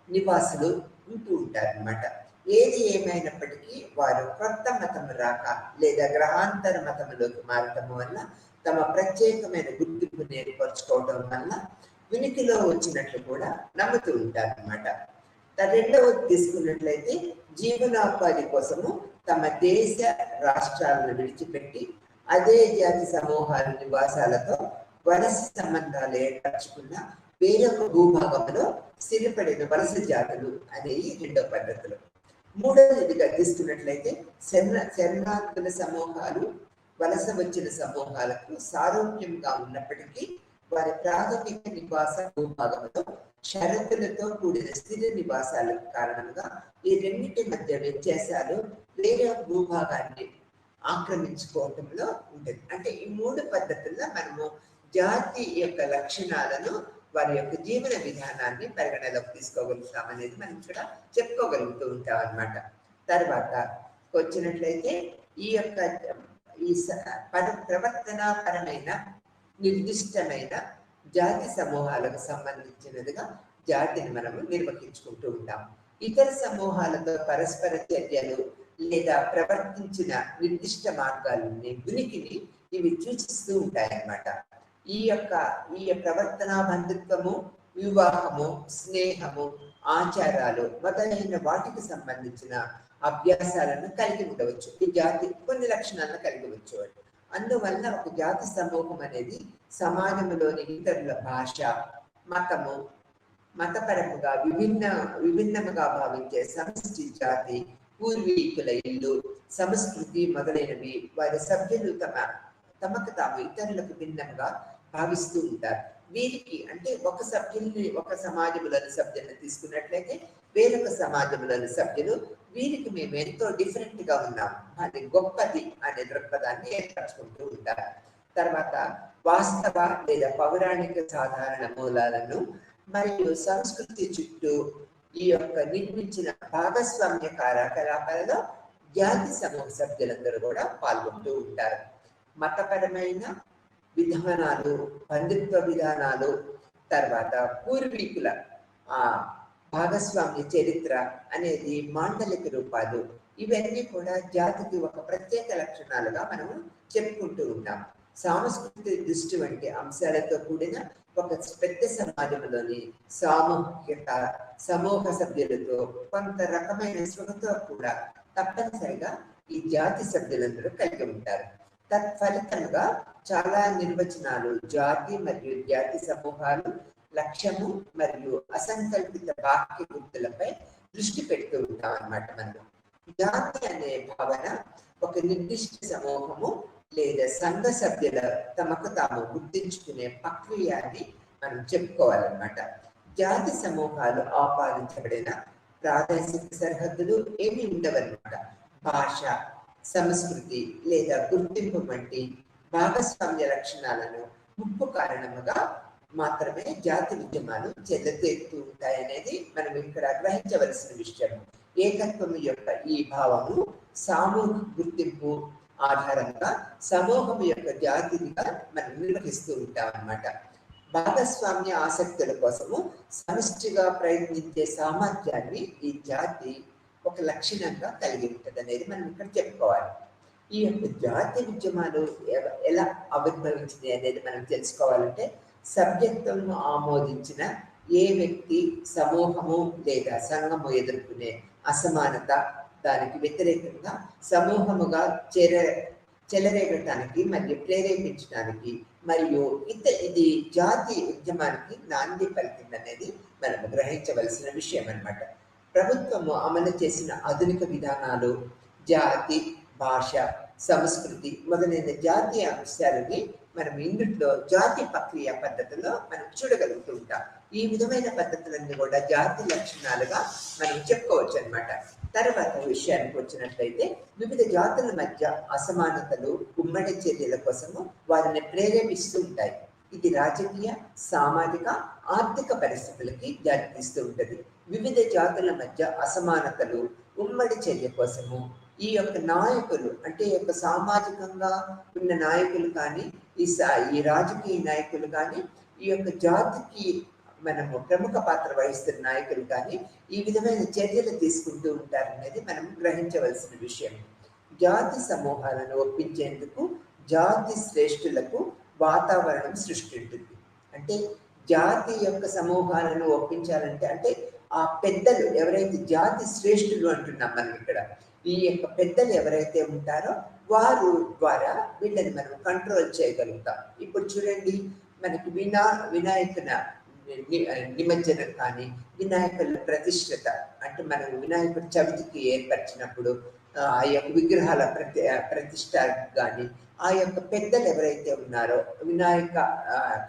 నివాసులు ఉంటూ ఉంటారన్నమాట. ఏది ఏమైనప్పటికీ వారు కొత్త మతం రాక లేదా గ్రహాంతర మతంలోకి మారటం వల్ల తమ ప్రత్యేకమైన గుర్తింపుని ఏర్పరచుకోవడం వల్ల వినికిలో వచ్చినట్లు కూడా నమ్ముతూ ఉంటారన్నమాట. రెండవది తీసుకున్నట్లయితే జీవనోపాధి కోసము తమ దేశ రాష్ట్రాలను విడిచిపెట్టి అదే జాతి సమూహాల నివాసాలతో వలస సంబంధాలు ఏర్పరచుకున్న వేరొక భూభాగంలో స్థిరపడిన వలస జాతులు అనేవి రెండవ పద్ధతులు. మూడవదిగా తీసుకున్నట్లయితే శరణార్థుల సమూహాలు వలస వచ్చిన సమూహాలకు సారూప్యంగా ఉన్నప్పటికీ వారి ప్రాథమిక నివాస భూభాగంలో షరతులతో కూడిన స్థిర నివాసాల కారణంగా ఈ రెండింటి మధ్య వ్యత్యాసాలు వేరే భూభాగాన్ని ఆక్రమించుకోవటంలో ఉంటుంది. అంటే ఈ 3 పద్ధతుల్లో మనము జాతి యొక్క లక్షణాలను, వారి యొక్క జీవన విధానాన్ని పరిగణలోకి తీసుకోగలుగుతాం అనేది మనం ఇక్కడ చెప్పుకోగలుగుతూ ఉంటాం అన్నమాట. తర్వాత వచ్చినట్లయితే ఈ యొక్క ప్రవర్తనాపరమైన నిర్దిష్టమైన జాతి సమూహాలకు సంబంధించినదిగా జాతిని మనము నిర్వహించుకుంటూ ఉంటాం. ఇతర సమూహాలతో పరస్పర చర్యలు లేదా ప్రవర్తించిన నిర్దిష్ట మార్గాలని ఉనికిని ఇవి సూచిస్తూ ఉంటాయన్నమాట. ఈ ప్రవర్తన బంధుత్వము, వివాహము, స్నేహము, ఆచారాలు మొదలైన వాటికి సంబంధించిన అభ్యాసాలను కలిగి ఉండవచ్చు. ఈ జాతి కొన్ని లక్షణాలను కలిగి వచ్చు. అందువల్ల ఒక జాతి సమూహం అనేది సమాజంలోని ఇతరుల భాష, మతము, మతపరముగా విభిన్నముగా భావించే సమష్టి జాతి, పూర్వీకుల ఇల్లు, సంస్కృతి మొదలైనవి వారి సభ్యులు తమకు తాము ఇతరులకు భిన్నంగా భావిస్తూ ఉంటారు. వీరికి అంటే ఒక సమాజంలోని సభ్యులను తీసుకున్నట్లయితే వేరొక సమాజంలోని సభ్యులు వీరికి మేము ఎంతో డిఫరెంట్ గా ఉన్నాం, అది గొప్పది అనే దృక్పథాన్ని ఏర్పరచుకుంటూ ఉంటారు. తర్వాత వాస్తవ లేదా పౌరాణిక సాధారణ మూలాలను మరియు సంస్కృతి చుట్టూ ఈ యొక్క నిర్మించిన భాగస్వామ్య కార్యకలాపాలలో జాతి సమూహ సభ్యులందరూ కూడా పాల్గొంటూ ఉంటారు. మతపరమైన విధానాలు, బంధుత్వ విధానాలు, తర్వాత పూర్వీకుల భాగస్వామ్య చరిత్ర అనేది మాండలిక రూపాలు, ఇవన్నీ కూడా జాతికి ఒక ప్రత్యేక లక్షణాలుగా మనం చెప్పుకుంటూ ఉంటాం. సాంస్కృతిక దృష్టి వంటి అంశాలతో కూడిన ఒక పెద్ద సమాజంలోని సామూహికత, సమూహ సభ్యులతో కొంత రకమైన స్పృహతో కూడా తప్పనిసరిగా ఈ జాతి సభ్యులందరూ కలిగి ఉంటారు. తత్ఫలితంగా చాలా నిర్వచనాలు జాతి మరియు జాతి సమూహాలు లక్ష్యము మరియు అసంకల్పిత బాహ్య గుర్తులపై దృష్టి పెడుతూ ఉంటాం అన్నమాట. మనం జాతి అనే భావన ఒక నిర్దిష్ట సమూహము లేదా సంఘ సభ్యుల తమకు తాము గుర్తించుకునే ప్రక్రియని మనం చెప్పుకోవాలన్నమాట. జాతి సమూహాలు ఆపాదించబడిన ప్రాదేశిక సరిహద్దులు ఏమీ ఉండవన్నమాట. భాష, సంస్కృతి లేదా గుర్తింపు వంటి భాగస్వామ్య లక్షణాలను ముప్పు కారణముగా మాత్రమే జాతి ఉద్యమాలు చెల్లెత్తు ఉంటాయనేది మనం ఇక్కడ గ్రహించవలసిన విషయం. ఏకత్వం యొక్క ఈ భావము సామూహిక గుర్తింపు ఆధారంగా సమూహం యొక్క జాతిగా మనం నిర్వహిస్తూ ఉంటాం అన్నమాట. భాగస్వామ్య ఆసక్తుల కోసము సమష్టిగా ప్రయత్నించే సామర్థ్యాన్ని ఈ జాతి ఒక లక్షణంగా కలిగి ఉంటుంది అనేది మనం ఇక్కడ చెప్పుకోవాలి. ఈ యొక్క జాతి ఉద్యమాలు ఎలా ఆవిర్భవించింది అనేది మనం తెలుసుకోవాలంటే, సభ్యత్వం ఆమోదించిన ఏ వ్యక్తి, సమూహము లేదా సంఘము ఎదుర్కొనే అసమానత, దానికి వ్యతిరేకంగా సమూహముగా చెలరేగటానికి మరియు ప్రేరేపించడానికి మరియు ఇది జాతి ఉద్యమానికి నాంది పలికిందనేది మనం గ్రహించవలసిన విషయం అన్నమాట. ప్రభుత్వము అమలు చేసిన ఆధునిక విధానాలు జాతి, భాష, సంస్కృతి మొదలైన జాతీయ అంశాలని మనం ఇందులో జాతి ప్రక్రియ పద్ధతిలో మనం చూడగలుగుతూ ఉంటాం. ఈ విధమైన పద్ధతులన్నీ కూడా జాతి లక్షణాలుగా మనం చెప్పుకోవచ్చు అన్నమాట. తర్వాత విషయానికి వచ్చినట్లయితే, వివిధ జాతుల మధ్య అసమానతలు ఉమ్మడి చర్యల కోసము వారిని ప్రేరేపిస్తూ ఉంటాయి. ఇది రాజకీయ, సామాజిక, ఆర్థిక పరిస్థితులకి దారితీస్తూ ఉంటుంది. వివిధ జాతుల మధ్య అసమానతలు ఉమ్మడి చర్య కోసము ఈ యొక్క నాయకులు, అంటే ఈ యొక్క సామాజికంగా ఉన్న నాయకులు కానీ, ఈ రాజకీయ నాయకులు కానీ, ఈ యొక్క జాతికి మనము ప్రముఖ పాత్ర వహిస్తున్న నాయకులు కానీ ఈ విధమైన చర్యలు తీసుకుంటూ ఉంటారనేది మనం గ్రహించవలసిన విషయం. జాతి సమూహాలను ఒప్పించేందుకు జాతి శ్రేష్ఠులకు వాతావరణం సృష్టించింది. అంటే జాతి యొక్క సమూహాలను ఒప్పించాలంటే, అంటే ఆ పెద్దలు ఎవరైతే జాతి శ్రేష్ఠులు అంటున్నాం మనం ఇక్కడ, ఈ యొక్క పెద్దలు ఎవరైతే ఉంటారో వారు ద్వారా వీళ్ళని మనం కంట్రోల్ చేయగలుగుతాం. ఇప్పుడు చూడండి, మనకి వినాయకున నిమజ్జనం కానీ, వినాయకుల ప్రతిష్ఠత అంటే మనం వినాయకుడి చవితికి ఏర్పరిచినప్పుడు ఆ యొక్క విగ్రహాల ప్రతిష్ట కానీ, ఆ యొక్క పెద్దలు ఎవరైతే ఉన్నారో వినాయక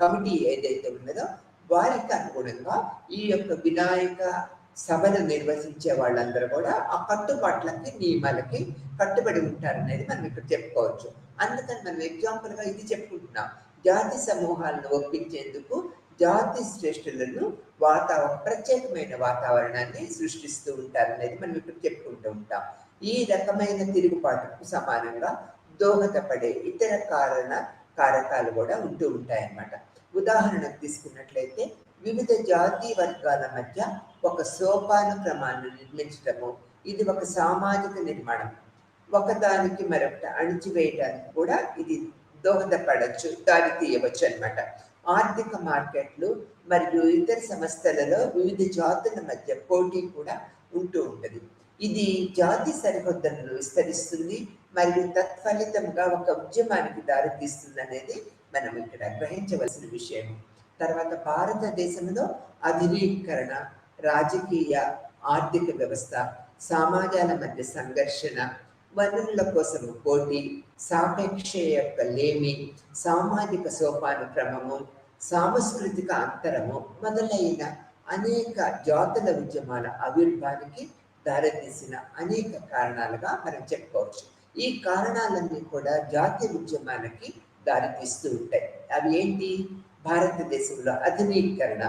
కమిటీ ఏదైతే ఉన్నదో వారికి అనుగుణంగా ఈ యొక్క వినాయక సభను నిర్వహించే వాళ్ళందరూ కూడా ఆ కట్టుబాట్లకి, నియమాలకి కట్టుబడి ఉంటారనేది మనం ఇక్కడ చెప్పుకోవచ్చు. అందుకని మనం ఎగ్జాంపుల్గా ఇది చెప్పుకుంటున్నాం. జాతి సమూహాలను ఒప్పించేందుకు జాతి శ్రేష్ఠులను ప్రత్యేకమైన వాతావరణాన్ని సృష్టిస్తూ ఉంటారనేది మనం ఇప్పుడు చెప్పుకుంటూ ఉంటాం. ఈ రకమైన తిరుగుబాటుకు సమానంగా దోహదపడే ఇతర కారకాలు కూడా ఉంటూ ఉంటాయన్నమాట. ఉదాహరణకు తీసుకున్నట్లయితే, వివిధ జాతి వర్గాల మధ్య ఒక సోపాన క్రమాన్ని నిర్మించటము, ఇది ఒక సామాజిక నిర్మాణం. ఒకదానికి మరొకటి అణిచివేయడానికి కూడా ఇది దోహదపడవచ్చు, దారి తీయవచ్చు అన్నమాట. ఆర్థిక మార్కెట్లు మరియు ఇతర సంస్థలలో వివిధ జాతుల మధ్య పోటీ కూడా ఉంటూ ఉంటుంది. ఇది జాతి సరిహద్దులను విస్తరిస్తుంది మరియు తత్ఫలితంగా ఒక ఉద్యమానికి దారితీస్తుంది అనేది మనం ఇక్కడ గ్రహించవలసిన విషయం. తర్వాత భారతదేశంలో ఆధునీకరణ, రాజకీయ, ఆర్థిక వ్యవస్థ, సమాజాల మధ్య సంఘర్షణ, వనరుల కోసం పోటీ, సాపేక్ష యొక్క లేమి, సామాజిక సోపాన క్రమము, సాంస్కృతిక అంతరము మొదలైన అనేక జాతుల ఉద్యమాల ఆవిర్భావానికి దారితీసిన అనేక కారణాలుగా మనం చెప్పుకోవచ్చు. ఈ కారణాలన్నీ కూడా జాతీయ ఉద్యమాలకి దారితీస్తూ ఉంటాయి. అవి ఏంటి? భారతదేశంలో ఆధునీకరణ,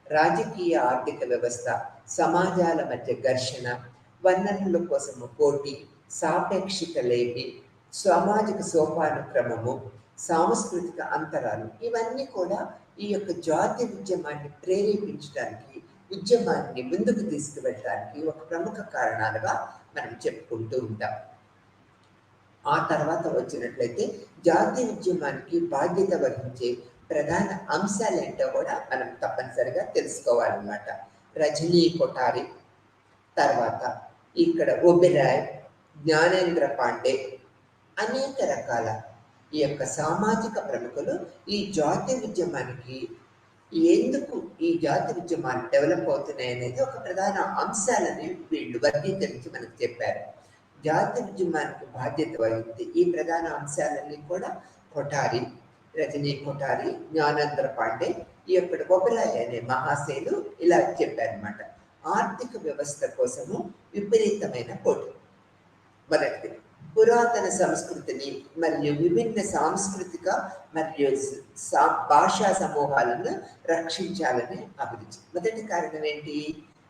రాజకీయ ఆర్థిక వ్యవస్థ, సమాజాల మధ్య ఘర్షణ, వనరుల కోసము పోటీ, సాపేక్షిక లేమి, సామాజిక సోపాన క్రమము, సాంస్కృతిక అంతరాలు, ఇవన్నీ కూడా ఈ యొక్క జాతి ఉద్యమాన్ని ప్రేరేపించడానికి, ఉద్యమాన్ని ముందుకు తీసుకువెళ్ళడానికి ఒక ప్రముఖ కారణాలుగా మనం చెప్పుకుంటూ ఉంటాం. ఆ తర్వాత వచ్చినట్లయితే, జాతీయ ఉద్యమానికి బాధ్యత వహించే ప్రధాన అంశాలు ఏంటో కూడా మనం తప్పనిసరిగా తెలుసుకోవాలన్నమాట. రజనీ కొఠారి, తర్వాత ఇక్కడ ఒబెరాయ్, జ్ఞానేంద్ర పాండే, అనేక రకాల ఈ యొక్క సామాజిక ప్రముఖులు ఈ జాతీయ ఉద్యమానికి ఎందుకు ఈ జాతీయ ఉద్యమాలు డెవలప్ అవుతున్నాయి అనేది ఒక ప్రధాన అంశాలని వీళ్ళు వర్గీకరించి మనకు చెప్పారు. జాతీయ ఉద్యమానికి బాధ్యత వహించి ఈ ప్రధాన అంశాలన్నీ కూడా కొఠారి, రజనీ కొఠారి, జ్ఞానేంద్ర పాండే, ఈ యొక్క ఒబెరాయ్ అనే మహాశయులు ఇలా చెప్పారనమాట. ఆర్థిక వ్యవస్థ కోసము విపరీతమైన పోటీ. మొదటిది, పురాతన సంస్కృతిని మరియు విభిన్న సాంస్కృతిక మరియు భాషా సమూహాలను రక్షించాలని అభిరుచి. మొదటి కారణం ఏంటి?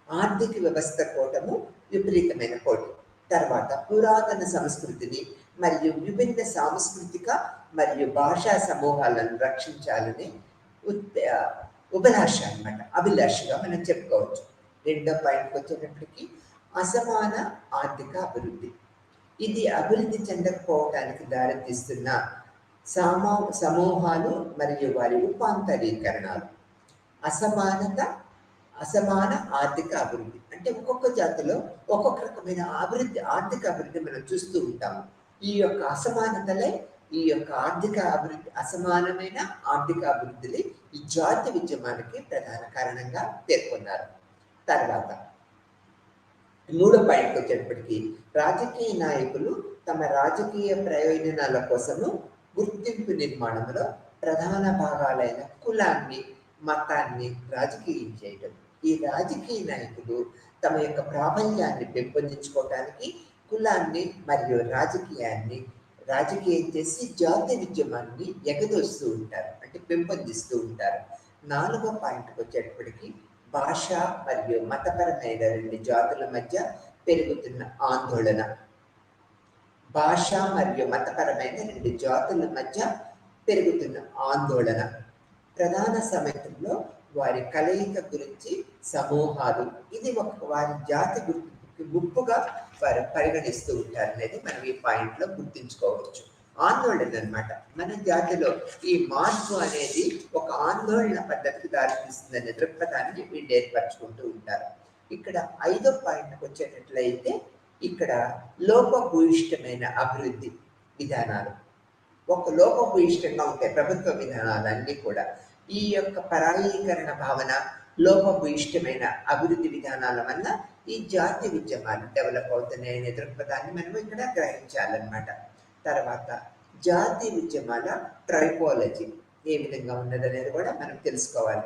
ఆర్థిక వ్యవస్థ కోసము విపరీతమైన పోటీ. తర్వాత పురాతన సంస్కృతిని మరియు విభిన్న సాంస్కృతిక మరియు భాషా సమూహాలను రక్షించాలని అభిలాష అనమాట, అభిలాషగా మనం చెప్పుకోవచ్చు. రెండో పాయింట్కి వచ్చేటప్పటికి అసమాన ఆర్థిక అభివృద్ధి. ఇది అభివృద్ధి చెందకపోవడానికి దారితీస్తున్న సమూహాలు మరియు వారి రూపాంతరీకరణాలు. అసమాన ఆర్థిక అభివృద్ధి అంటే ఒక్కొక్క జాతిలో ఒక్కొక్క రకమైన ఆర్థిక అభివృద్ధి మనం చూస్తూ ఉంటాము. ఈ యొక్క అసమానతలే ఈ యొక్క అసమానమైన ఆర్థిక అభివృద్ధిని ఈ జాతి ఉద్యమానికి ప్రధాన కారణంగా పేర్కొన్నారు. తర్వాత మూడో పాయింట్కి వచ్చేటప్పటికీ రాజకీయ నాయకులు తమ రాజకీయ ప్రయోజనాల కోసము గుర్తింపు నిర్మాణంలో ప్రధాన భాగాలైన కులాన్ని, మతాన్ని రాజకీయం చేయడం. ఈ రాజకీయ నాయకులు తమ యొక్క ప్రాబల్యాన్ని పెంపొందించుకోవడానికి కులాన్ని మరియు రాజకీయం చేసి జాతి ఉద్యమాన్ని ఎగదోస్తూ ఉంటారు, అంటే పెంపొందిస్తూ ఉంటారు. నాలుగో పాయింట్కి వచ్చేటప్పటికి భాష మరియు మతపరమైన రెండు జాతుల మధ్య పెరుగుతున్న ఆందోళన. భాష మరియు మతపరమైన రెండు జాతుల మధ్య పెరుగుతున్న ఆందోళన. ప్రధాన సమయంలో వారి కలయిక గురించి సమూహాలు ఇది వారి జాతి గుర్తింపుకి ముప్పుగా వారు పరిగణిస్తూ ఉంటారు అనేది మనం ఈ పాయింట్లో గుర్తుంచుకోవచ్చు. ఆందోళన అనమాట. మన జాతిలో ఈ మార్పు అనేది ఒక ఆందోళన పద్ధతికి దారితీస్తుందనే దృక్పథాన్ని వీళ్ళు ఏర్పరచుకుంటూ ఉంటారు. ఇక్కడ ఐదో పాయింట్కి వచ్చేటట్లయితే ఇక్కడ లోపభూయిష్టమైన అభివృద్ధి విధానాలు. లోపభూయిష్టంగా ఉంటాయి ప్రభుత్వ విధానాలన్నీ కూడా. ఈ యొక్క పరాయీకరణ భావన, లోపభూయిష్టమైన అభివృద్ధి విధానాల వల్ల ఈ జాతి ఉద్యమాలు డెవలప్ అవుతున్నాయనే దృక్పథాన్ని మనం ఇక్కడ గ్రహించాలన్నమాట. తర్వాత జాతి ఉద్యమాల ట్రైపాలజీ ఏ విధంగా ఉన్నదనేది కూడా మనం తెలుసుకోవాలి.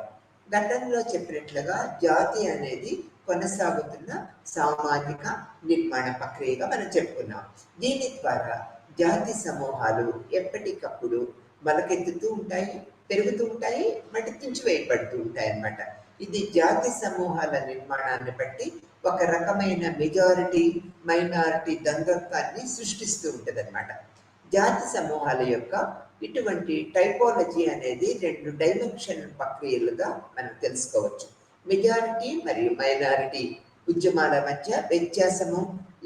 గతంలో చెప్పినట్లుగా జాతి అనేది కొనసాగుతున్న సామాజిక నిర్మాణ ప్రక్రియగా మనం చెప్పుకున్నాం. దీని ద్వారా జాతి సమూహాలు ఎప్పటికప్పుడు మొలకెత్తుతూ ఉంటాయి, పెరుగుతూ ఉంటాయి, మళ్ళీ తుంచివేయబడుతూ ఉంటాయి అన్నమాట. ఇది జాతి సమూహాల నిర్మాణాన్ని బట్టి ఒక రకమైన మెజారిటీ మైనారిటీ ద్వంద్వత్వాన్ని సృష్టిస్తూ ఉంటుంది అన్నమాట. జాతి సమూహాల యొక్క ఇటువంటి టైపాలజీ అనేది 2 డైమెన్షన్ ప్రక్రియలుగా మనం తెలుసుకోవచ్చు. మెజారిటీ మరియు మైనారిటీ ఉద్యమాల మధ్య వ్యత్యాసము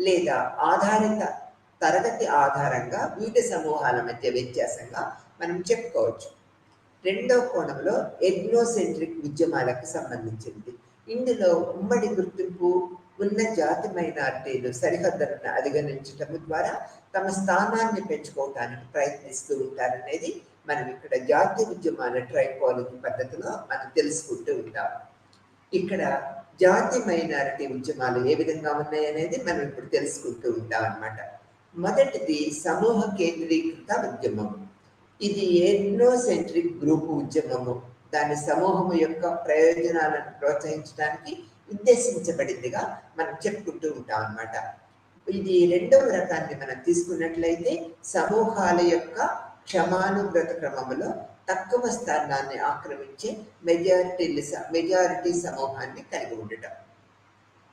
లేదా ఆధారిత తరగతి ఆధారంగా వివిధ సమూహాల మధ్య వ్యత్యాసంగా మనం చెప్పుకోవచ్చు. రెండో కోణంలో ఎగ్నోసెంట్రిక్ ఉద్యమాలకు సంబంధించింది. ఇందులో ఉమ్మడి గుర్తింపు ఉన్న జాతి మైనారిటీలు సరిహద్దులను అధిగమించటం ద్వారా తమ స్థానాన్ని పెంచుకోవడానికి ప్రయత్నిస్తూ ఉంటారనేది మనం ఇక్కడ జాతి ఉద్యమాల ట్రైపాలజీ పద్ధతిలో మనం తెలుసుకుంటూ ఉంటాం. ఇక్కడ జాతి మైనారిటీ ఉద్యమాలు ఏ విధంగా ఉన్నాయనేది మనం ఇప్పుడు తెలుసుకుంటూ ఉంటాం అన్నమాట. మొదటిది సమూహ కేంద్రీకృత ఉద్యమం. ఇది ఎగ్నోసెంట్రిక్ గ్రూపు ఉద్యమము. దాని సమూహము యొక్క ప్రయోజనాలను ప్రోత్సహించడానికి ఉద్దేశించబడిందిగా మనం చెప్పుకుంటూ ఉంటాం అన్నమాట. ఇది రెండవ రకాన్ని మనం తీసుకున్నట్లయితే సమూహాల యొక్క క్షమానుగ్రత క్రమంలో తక్కువ స్థానాన్ని ఆక్రమించే మెజారిటీ సమూహాన్ని కలిగి ఉండటం.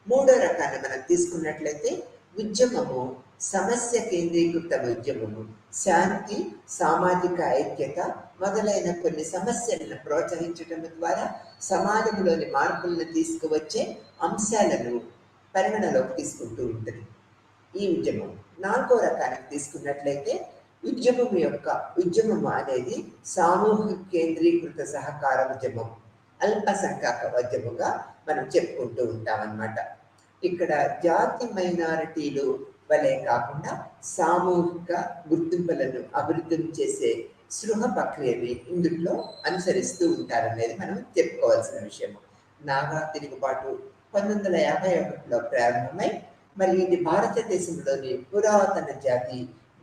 మూడో రకాన్ని మనం తీసుకున్నట్లయితే ఉద్యమము సమస్య కేంద్రీకృత ఉద్యమము. శాంతి, సామాజిక ఐక్యత మొదలైన కొన్ని సమస్యలను ప్రోత్సహించడం ద్వారా సమాజంలోని మార్పులను తీసుకువచ్చే అంశాలను పరిగణలోకి తీసుకుంటూ ఉంటుంది ఈ ఉద్యమం. నాలుగో రకానికి తీసుకున్నట్లయితే ఉద్యమం అనేది సామూహిక కేంద్రీకృత సహకార ఉద్యమం, అల్పసంఖ్యాక ఉద్యమంగా మనం చెప్పుకుంటూ ఉంటాం అన్నమాట. ఇక్కడ జాతి మైనారిటీలు వలె కాకుండా సామూహిక గుర్తింపులను అభివృద్ధి చేసే సృహ ప్రక్రియని ఇందులో అనుసరిస్తూ ఉంటారనేది మనం చెప్పుకోవాల్సిన విషయం. నాగా తిరుగుబాటు 1951లో ప్రారంభమై మరి ఇది భారతదేశంలోని పురాతన జాతి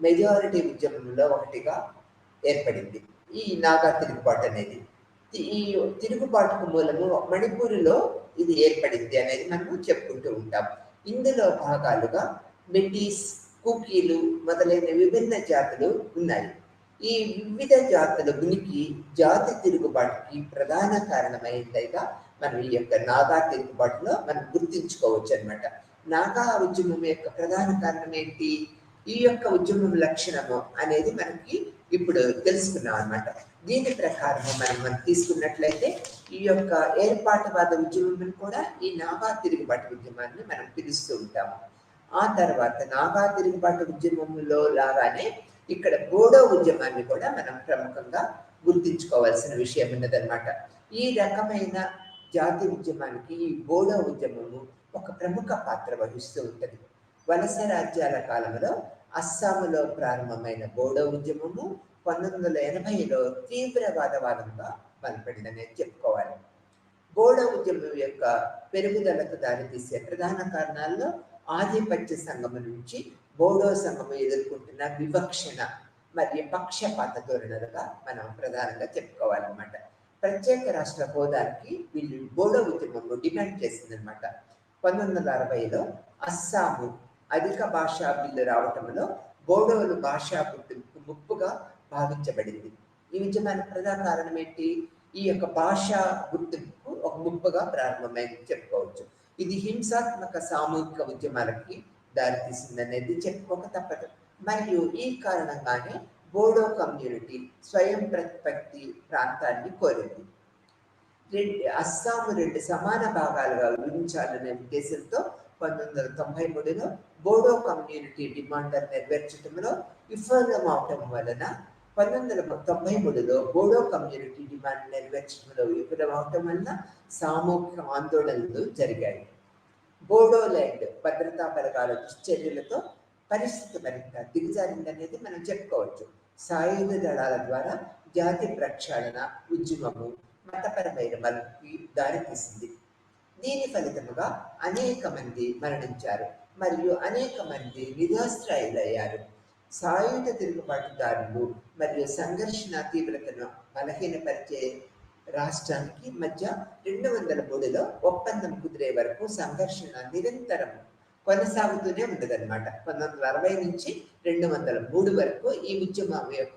మెజారిటీ ఉద్యమంలో ఒకటిగా ఏర్పడింది ఈ నాగా తిరుగుబాటు అనేది. ఈ తిరుగుబాటుకు మూలము మణిపూర్లో ఇది ఏర్పడింది అనేది మనము చెప్పుకుంటూ ఉంటాం. ఇందులో భాగాలుగా మెటీస్, కుకీలు మొదలైన విభిన్న జాతులు ఉన్నాయి. ఈ వివిధ జాతుల ఉనికి జాతి తిరుగుబాటుకి ప్రధాన కారణమైందిగా మనం ఈ యొక్క నాగా తిరుగుబాటులో మనం గుర్తించుకోవచ్చు అనమాట. నాగా ఉద్యమం యొక్క ప్రధాన కారణం ఏంటి? ఈ యొక్క ఉద్యమం లక్షణము అనేది మనకి ఇప్పుడు తెలుసుకున్నాం అనమాట. దీని ప్రకారం మనం తీసుకున్నట్లయితే ఈ యొక్క ఏర్పాటువాద ఉద్యమం కూడా ఈ నాగా తిరుగుబాటు ఉద్యమాన్ని మనం పిలుస్తూ ఉంటాము. ఆ తర్వాత నాగా తిరుగుబాటు ఉద్యమంలో లాగానే ఇక్కడ బోడో ఉద్యమాన్ని కూడా మనం ప్రముఖంగా గుర్తించుకోవాల్సిన విషయం ఉన్నదన్నమాట. ఈ రకమైన జాతి ఉద్యమానికి ఈ బోడో ఉద్యమము ఒక ప్రముఖ పాత్ర వహిస్తూ ఉంటుంది. వలస రాజ్యాల కాలంలో అస్సాములో ప్రారంభమైన బోడో ఉద్యమము 1980లో తీవ్రవాదవాదంగా బలపడిందనేది చెప్పుకోవాలి. బోడో ఉద్యమం యొక్క పెరుగుదలకు దారితీసే ప్రధాన కారణాల్లో ఆధిపత్య సంఘము నుంచి బోడో సంఘము ఎదుర్కొంటున్న వివక్షణ మరియు పక్షపాత ధోరణులుగా మనం ప్రధానంగా చెప్పుకోవాలన్నమాట. ప్రత్యేక రాష్ట్ర హోదాకి వీళ్ళు బోడో ఉద్యమము డిమాండ్ చేసిందనమాట. 1960లో అస్సాము అధిక భాషా బిల్లు రావటంలో బోడోలు భాషా గుర్తింపు ముప్పుగా భావించబడింది. ఈ ఉద్యమానికి ప్రధాన కారణం ఏంటి? ఈ యొక్క భాషా గుర్తింపు ఒక ముప్పుగా ప్రారంభమైంది చెప్పుకోవచ్చు. ఇది హింసాత్మక సామూహిక ఉద్యమాలకి దారితీసిందనేది చెప్పుకోక తప్పదు. మరియు ఈ కారణంగానే బోడో కమ్యూనిటీ స్వయం ప్రతిపత్తి ప్రాంతాన్ని కోరింది. అస్సాము 2 సమాన భాగాలుగా విభజించాలనే ఉద్దేశంతో 1993లో బోడో కమ్యూనిటీ డిమాండర్ నెరవేర్చడంలో విఫలమవటం వలన 1993లో బోడో కమ్యూనిటీ డిమాండ్ నెరవేర్చడంలో విఫలమవటం వలన సామూహిక ఆందోళనలు జరిగాయి. బోడోల్యాండ్ భద్రతా బలగాల దుశ్చర్యలతో పరిస్థితి మరింత దిగజారిందనేది మనం చెప్పుకోవచ్చు. సాయుధ దళాల ద్వారా జాతి ప్రక్షాళన ఉద్యమము మతపరమైన మలుపుకి దారితీసింది. దీని ఫలితముగా అనేక మంది మరణించారు మరియు అనేక మంది నిరాశ్రయులయ్యారు. సాయుధ తిరుగుబాటుదారులు మరియు సంఘర్షణ తీవ్రతను బలహీనపరిచే రాష్ట్రానికి మధ్య 2003లో ఒప్పందం కుదిరే వరకు సంఘర్షణ నిరంతరం కొనసాగుతూనే ఉండదన్నమాట. 1960 నుంచి 2003 వరకు ఈ ఉద్యమం యొక్క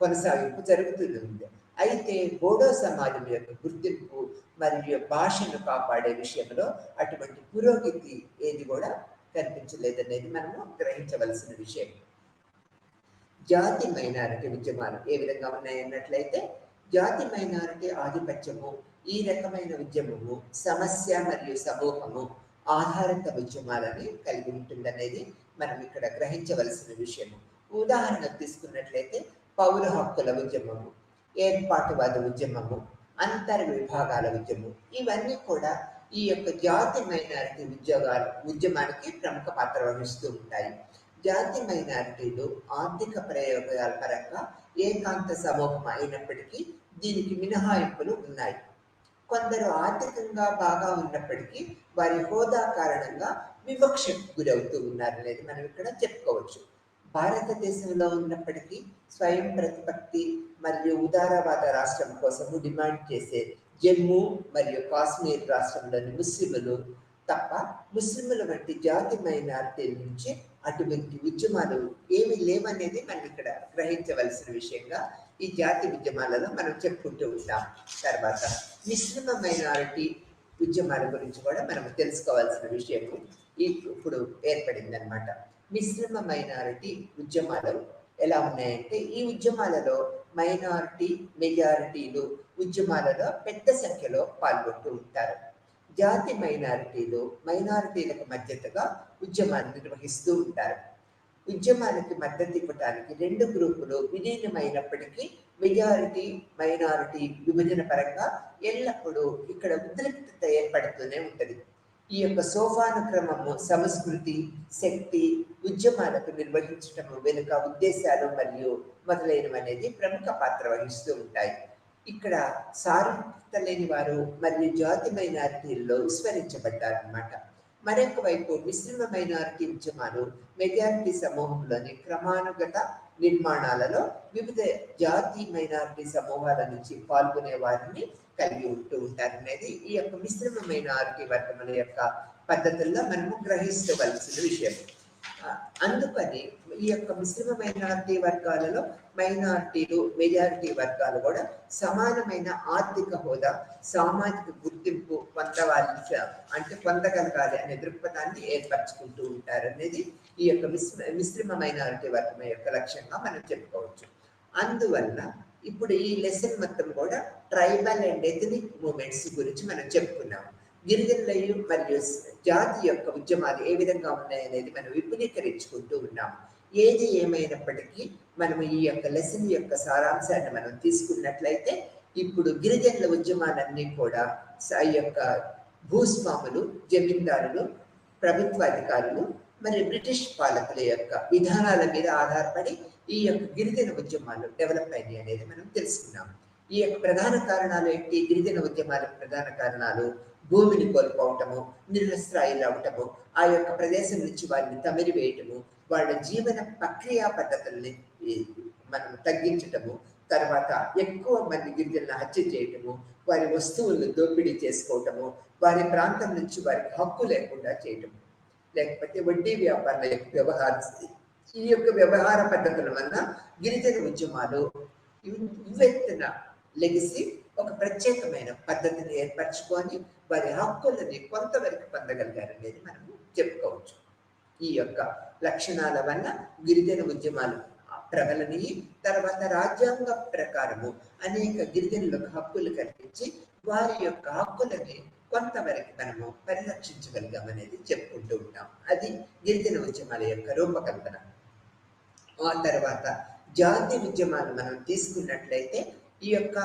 కొనసాగింపు జరుగుతూనే ఉంది. అయితే బోడో సమాజం యొక్క గుర్తింపు మరియు భాషను కాపాడే విషయంలో అటువంటి పురోగతి ఏది కూడా కనిపించలేదనేది మనము గ్రహించవలసిన విషయం. జాతి మైనారిటీ ఉద్యమాలు ఏ విధంగా ఉన్నాయన్నట్లయితే, జాతి మైనారిటీ ఆధిపత్యము ఈ రకమైన ఉద్యమము సమస్య మరియు సమూహము ఆధారిత ఉద్యమాలని కలిగి ఉంటుందనేది మనం ఇక్కడ గ్రహించవలసిన విషయము. ఉదాహరణ తీసుకున్నట్లయితే పౌర హక్కుల ఉద్యమము, ఏర్పాటువాద ఉద్యమము, అంతర్ విభాగాల ఉద్యమం, ఇవన్నీ కూడా ఈ యొక్క జాతి మైనారిటీ ఉద్యమానికి ప్రముఖ పాత్ర వహిస్తూ ఉంటాయి. జాతి మైనారిటీలు ఆర్థిక ప్రయోగాల పరంగా ఏకాంత సమూహం అయినప్పటికీ దీనికి మినహాయింపులు ఉన్నాయి. కొందరు ఆర్థికంగా బాగా ఉన్నప్పటికీ వారి హోదా కారణంగా వివక్షకు గురవుతూ ఉన్నారనేది మనం ఇక్కడ చెప్పుకోవచ్చు. భారతదేశంలో ఉన్నప్పటికీ స్వయం ప్రతిపత్తి మరియు ఉదారవాద రాష్ట్రం కోసము డిమాండ్ చేసే జమ్మూ మరియు కాశ్మీర్ రాష్ట్రంలోని ముస్లింలు తప్ప ముస్లింల వంటి జాతి మైనారిటీల నుంచి అటువంటి ఉద్యమాలు ఏమి లేవనేది మనం ఇక్కడ గ్రహించవలసిన విషయంగా ఈ జాతి ఉద్యమాలలో మనం చెప్పుకుంటూ ఉంటాం. తర్వాత మిశ్రమ మైనారిటీ ఉద్యమాల గురించి కూడా మనం తెలుసుకోవాల్సిన విషయము ఇప్పుడు ఏర్పడిందనమాట. మిశ్రమ మైనారిటీ ఉద్యమాలు ఎలా ఉన్నాయంటే, ఈ ఉద్యమాలలో మైనారిటీ మెజారిటీలు ఉద్యమాలలో పెద్ద సంఖ్యలో పాల్గొంటూ ఉంటారు. జాతి మైనారిటీలకు మద్దతుగా ఉద్యమాన్ని నిర్వహిస్తూ ఉంటారు. ఉద్యమానికి మద్దతు ఇవ్వడానికి 2 గ్రూపులు విలీనమైనప్పటికీ మెజారిటీ మైనారిటీ విభజన పరంగా ఎల్లప్పుడూ ఇక్కడ ఉద్రిక్తత ఏర్పడుతూనే ఉంటుంది. ఈ యొక్క సోపానుక్రమము సంస్కృతి శక్తి ఉద్యమాలకు నిర్వహించటము వెనుక ఉద్దేశాలు మరియు మొదలైనవి అనేది ప్రముఖ పాత్ర వహిస్తూ ఉంటాయి. ఇక్కడ సారూప్యత లేని వారు మరియు జాతి మైనారిటీల్లో విస్మరించబడ్డారన్నమాట. మరొక వైపు మిశ్రమ మైనారిటీ ఉద్యమాలు మెజారిటీ సమూహంలోని క్రమానుగత నిర్మాణాలలో వివిధ జాతి మైనారిటీ సమూహాల నుంచి పాల్గొనే వారిని కలిగి ఉంటూ ఉంటారు అనేది ఈ యొక్క మిశ్రమ మైనారిటీ వర్గముల యొక్క పద్ధతుల్లో మనము గ్రహించవలసిన విషయం. అందుకని ఈ యొక్క మిశ్రమ మైనారిటీ వర్గాలలో మైనారిటీలు మెజారిటీ వర్గాలు కూడా సమానమైన ఆర్థిక హోదా, సామాజిక గుర్తింపు అంటే పొందగలగాలి అనే దృక్పథాన్ని ఏర్పరచుకుంటూ ఉంటారు అనేది ఈ యొక్క మిశ్రమ మైనారిటీ వర్గం యొక్క లక్ష్యంగా మనం చెప్పుకోవచ్చు. అందువల్ల ఇప్పుడు ఈ లెసన్ మొత్తం కూడా ట్రైబల్ అండ్ ఎథనిక్ మూమెంట్స్ గురించి మనం చెప్పుకున్నాము. గిరిజనులయ్యు మరియు జాతి యొక్క ఉద్యమాలు ఏ విధంగా ఉన్నాయనేది మనం విపులీకరించుకుంటూ ఉన్నాము. ఏది ఏమైనప్పటికీ మనము ఈ యొక్క లెసన్ యొక్క సారాంశాన్ని మనం తీసుకున్నట్లయితే ఇప్పుడు గిరిజనుల ఉద్యమాలన్నీ కూడా ఈ యొక్క భూస్వాములు, జమీందారులు, ప్రభుత్వాధికారులు మరియు బ్రిటిష్ పాలకుల యొక్క విధానాల మీద ఆధారపడి ఈ యొక్క గిరిజన ఉద్యమాలు డెవలప్ అయినాయి అనేది మనం తెలుసుకున్నాము. ఈ యొక్క ప్రధాన కారణాలు ఏంటి? గిరిజన ఉద్యమాలకు ప్రధాన కారణాలు భూమిని కోల్పోవటము, నిరస్త్రాయులు అవటము, ఆ యొక్క ప్రదేశం నుంచి వారిని తమిరి వేయటము, వాళ్ళ జీవన ప్రక్రియా పద్ధతుల్ని మనం తగ్గించటము, తర్వాత ఎక్కువ మంది గిరిజనులను హత్య చేయటము, వారి వస్తువులను దోపిడీ చేసుకోవటము, వారి ప్రాంతం నుంచి వారికి హక్కు లేకుండా చేయటము, లేకపోతే వడ్డీ వ్యాపారాల యొక్క ఈ యొక్క వ్యవహార పద్ధతుల వల్ల గిరిజన ఉద్యమాలు ఉవ్వెత్తున లెగిసి ఒక ప్రత్యేకమైన పద్ధతిని ఏర్పరచుకొని వారి హక్కులని కొంతవరకు పొందగలిగారు అనేది మనము చెప్పుకోవచ్చు. ఈ యొక్క లక్షణాల వల్ల గిరిజన ఉద్యమాలు ప్రబలని తర్వాత రాజ్యాంగ ప్రకారము అనేక గిరిజనులకు హక్కులు కల్పించి వారి యొక్క హక్కులని కొంతవరకు మనము పరిరక్షించగలిగామనేది చెప్పుకుంటూ ఉంటాం. అది గిరిజన ఉద్యమాల యొక్క రూపకల్పన. ఆ తర్వాత జాతి ఉద్యమాలు మనం తీసుకున్నట్లయితే ఈ యొక్క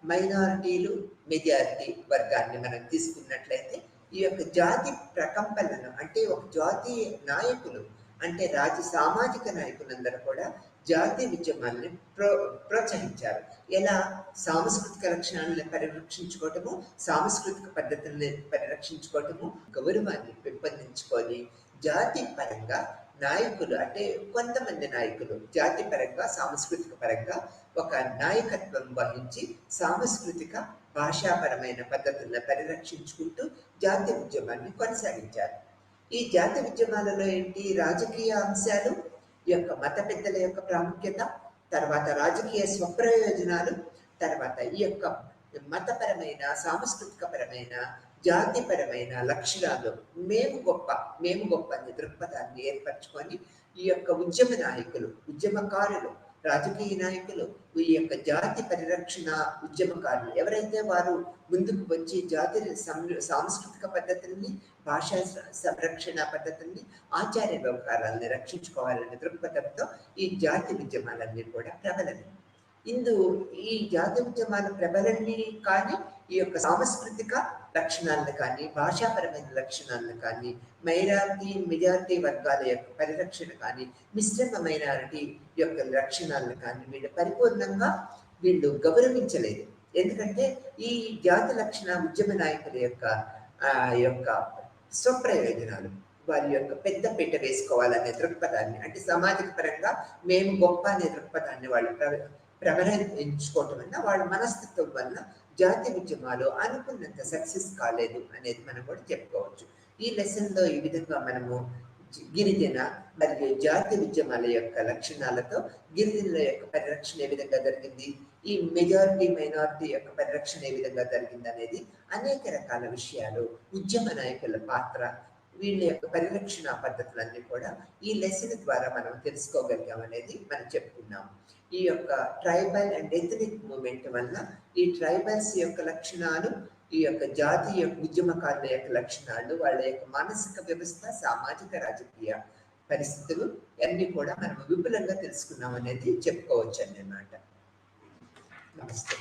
మైనారిటీలు, మెజారిటీ వర్గాన్ని మనం తీసుకున్నట్లయితే ఈ యొక్క జాతి ప్రకంపనలను అంటే ఒక జాతీయ నాయకులు అంటే సామాజిక నాయకులందరూ కూడా జాతి ఉద్యమాలని ప్రోత్సహించారు. ఎలా? సాంస్కృతిక లక్షణాలను పరిరక్షించుకోవటము, సాంస్కృతిక పద్ధతుల్ని పరిరక్షించుకోవటము, గౌరవాన్ని పెంపొందించుకొని జాతి పరంగా నాయకులు అంటే కొంతమంది నాయకులు జాతి పరంగా, సాంస్కృతిక పరంగా ఒక నాయకత్వం వహించి సాంస్కృతిక భాషాపరమైన పద్ధతులను పరిరక్షించుకుంటూ జాతి ఉద్యమాన్ని కొనసాగించారు. ఈ జాతి ఉద్యమాలలో ఏంటి? రాజకీయ అంశాలు, ఈ యొక్క మత పెద్దల యొక్క ప్రాముఖ్యత, తర్వాత రాజకీయ స్వప్రయోజనాలు, తర్వాత ఈ యొక్క మతపరమైన, సాంస్కృతిక పరమైన, జాతిపరమైన లక్షణాలు మేము గొప్ప అనే దృక్పథాన్ని ఏర్పరచుకొని ఈ యొక్క ఉద్యమ నాయకులు, ఉద్యమకారులు, రాజకీయ నాయకులు, ఈ యొక్క జాతి పరిరక్షణ ఉద్యమకారులు ఎవరైతే వారు ముందుకు వచ్చి జాతి సాంస్కృతిక పద్ధతుల్ని, భాషా సంరక్షణ పద్ధతుల్ని, ఆచార వ్యవహారాలని రక్షించుకోవాలనే దృక్పథంతో ఈ జాతి ఉద్యమాలన్నీ కూడా ప్రబలని. ఈ జాతి ఉద్యమాల ప్రబలని కానీ ఈ యొక్క సాంస్కృతిక లక్షణాలను కానీ, భాషాపరమైన లక్షణాలను కానీ, మైనారిటీ మెజారిటీ వర్గాల యొక్క పరిరక్షణ కానీ, మిశ్రమ మైనారిటీ యొక్క లక్షణాలను కానీ వీళ్ళు పరిపూర్ణంగా గౌరవించలేదు. ఎందుకంటే ఈ జాతి లక్షణ ఉద్యమ నాయకుల యొక్క స్వప్రయోజనాలు, వారి యొక్క పెద్ద పీట వేసుకోవాలనే దృక్పథాన్ని అంటే సామాజిక పరంగా మేము గొప్ప అనే దృక్పథాన్ని వాళ్ళు ప్రవహించుకోవటం వల్ల వాళ్ళ మనస్తత్వం వల్ల జాతి ఉద్యమాలు అనుకున్నంత సక్సెస్ కాలేదు అనేది మనం కూడా చెప్పుకోవచ్చు. ఈ లెసన్లో ఈ విధంగా మనము గిరిజన మరియు జాతి ఉద్యమాల యొక్క లక్షణాలతో గిరిజనుల యొక్క పరిరక్షణ ఏ విధంగా జరిగింది, ఈ మెజారిటీ మైనారిటీ యొక్క పరిరక్షణ ఏ విధంగా జరిగింది అనేది అనేక రకాల విషయాలు, ఉద్యమ నాయకుల పాత్ర, వీళ్ళ యొక్క పరిరక్షణ పద్ధతులన్నీ కూడా ఈ లెసన్ ద్వారా మనం తెలుసుకోగలిగాం అనేది మనం చెప్పుకున్నాం. ఈ యొక్క ట్రైబల్ అండ్ ఎథనిక్ మూమెంట్ వల్ల ఈ ట్రైబల్స్ యొక్క లక్షణాలు, ఈ యొక్క జాతీయ ఉద్యమకారుల యొక్క లక్షణాలు, వాళ్ళ యొక్క మానసిక వ్యవస్థ, సామాజిక రాజకీయ పరిస్థితులు అన్ని కూడా మనం విపులంగా తెలుసుకున్నాం అనేది చెప్పుకోవచ్చు అన్నమాట. నమస్తే.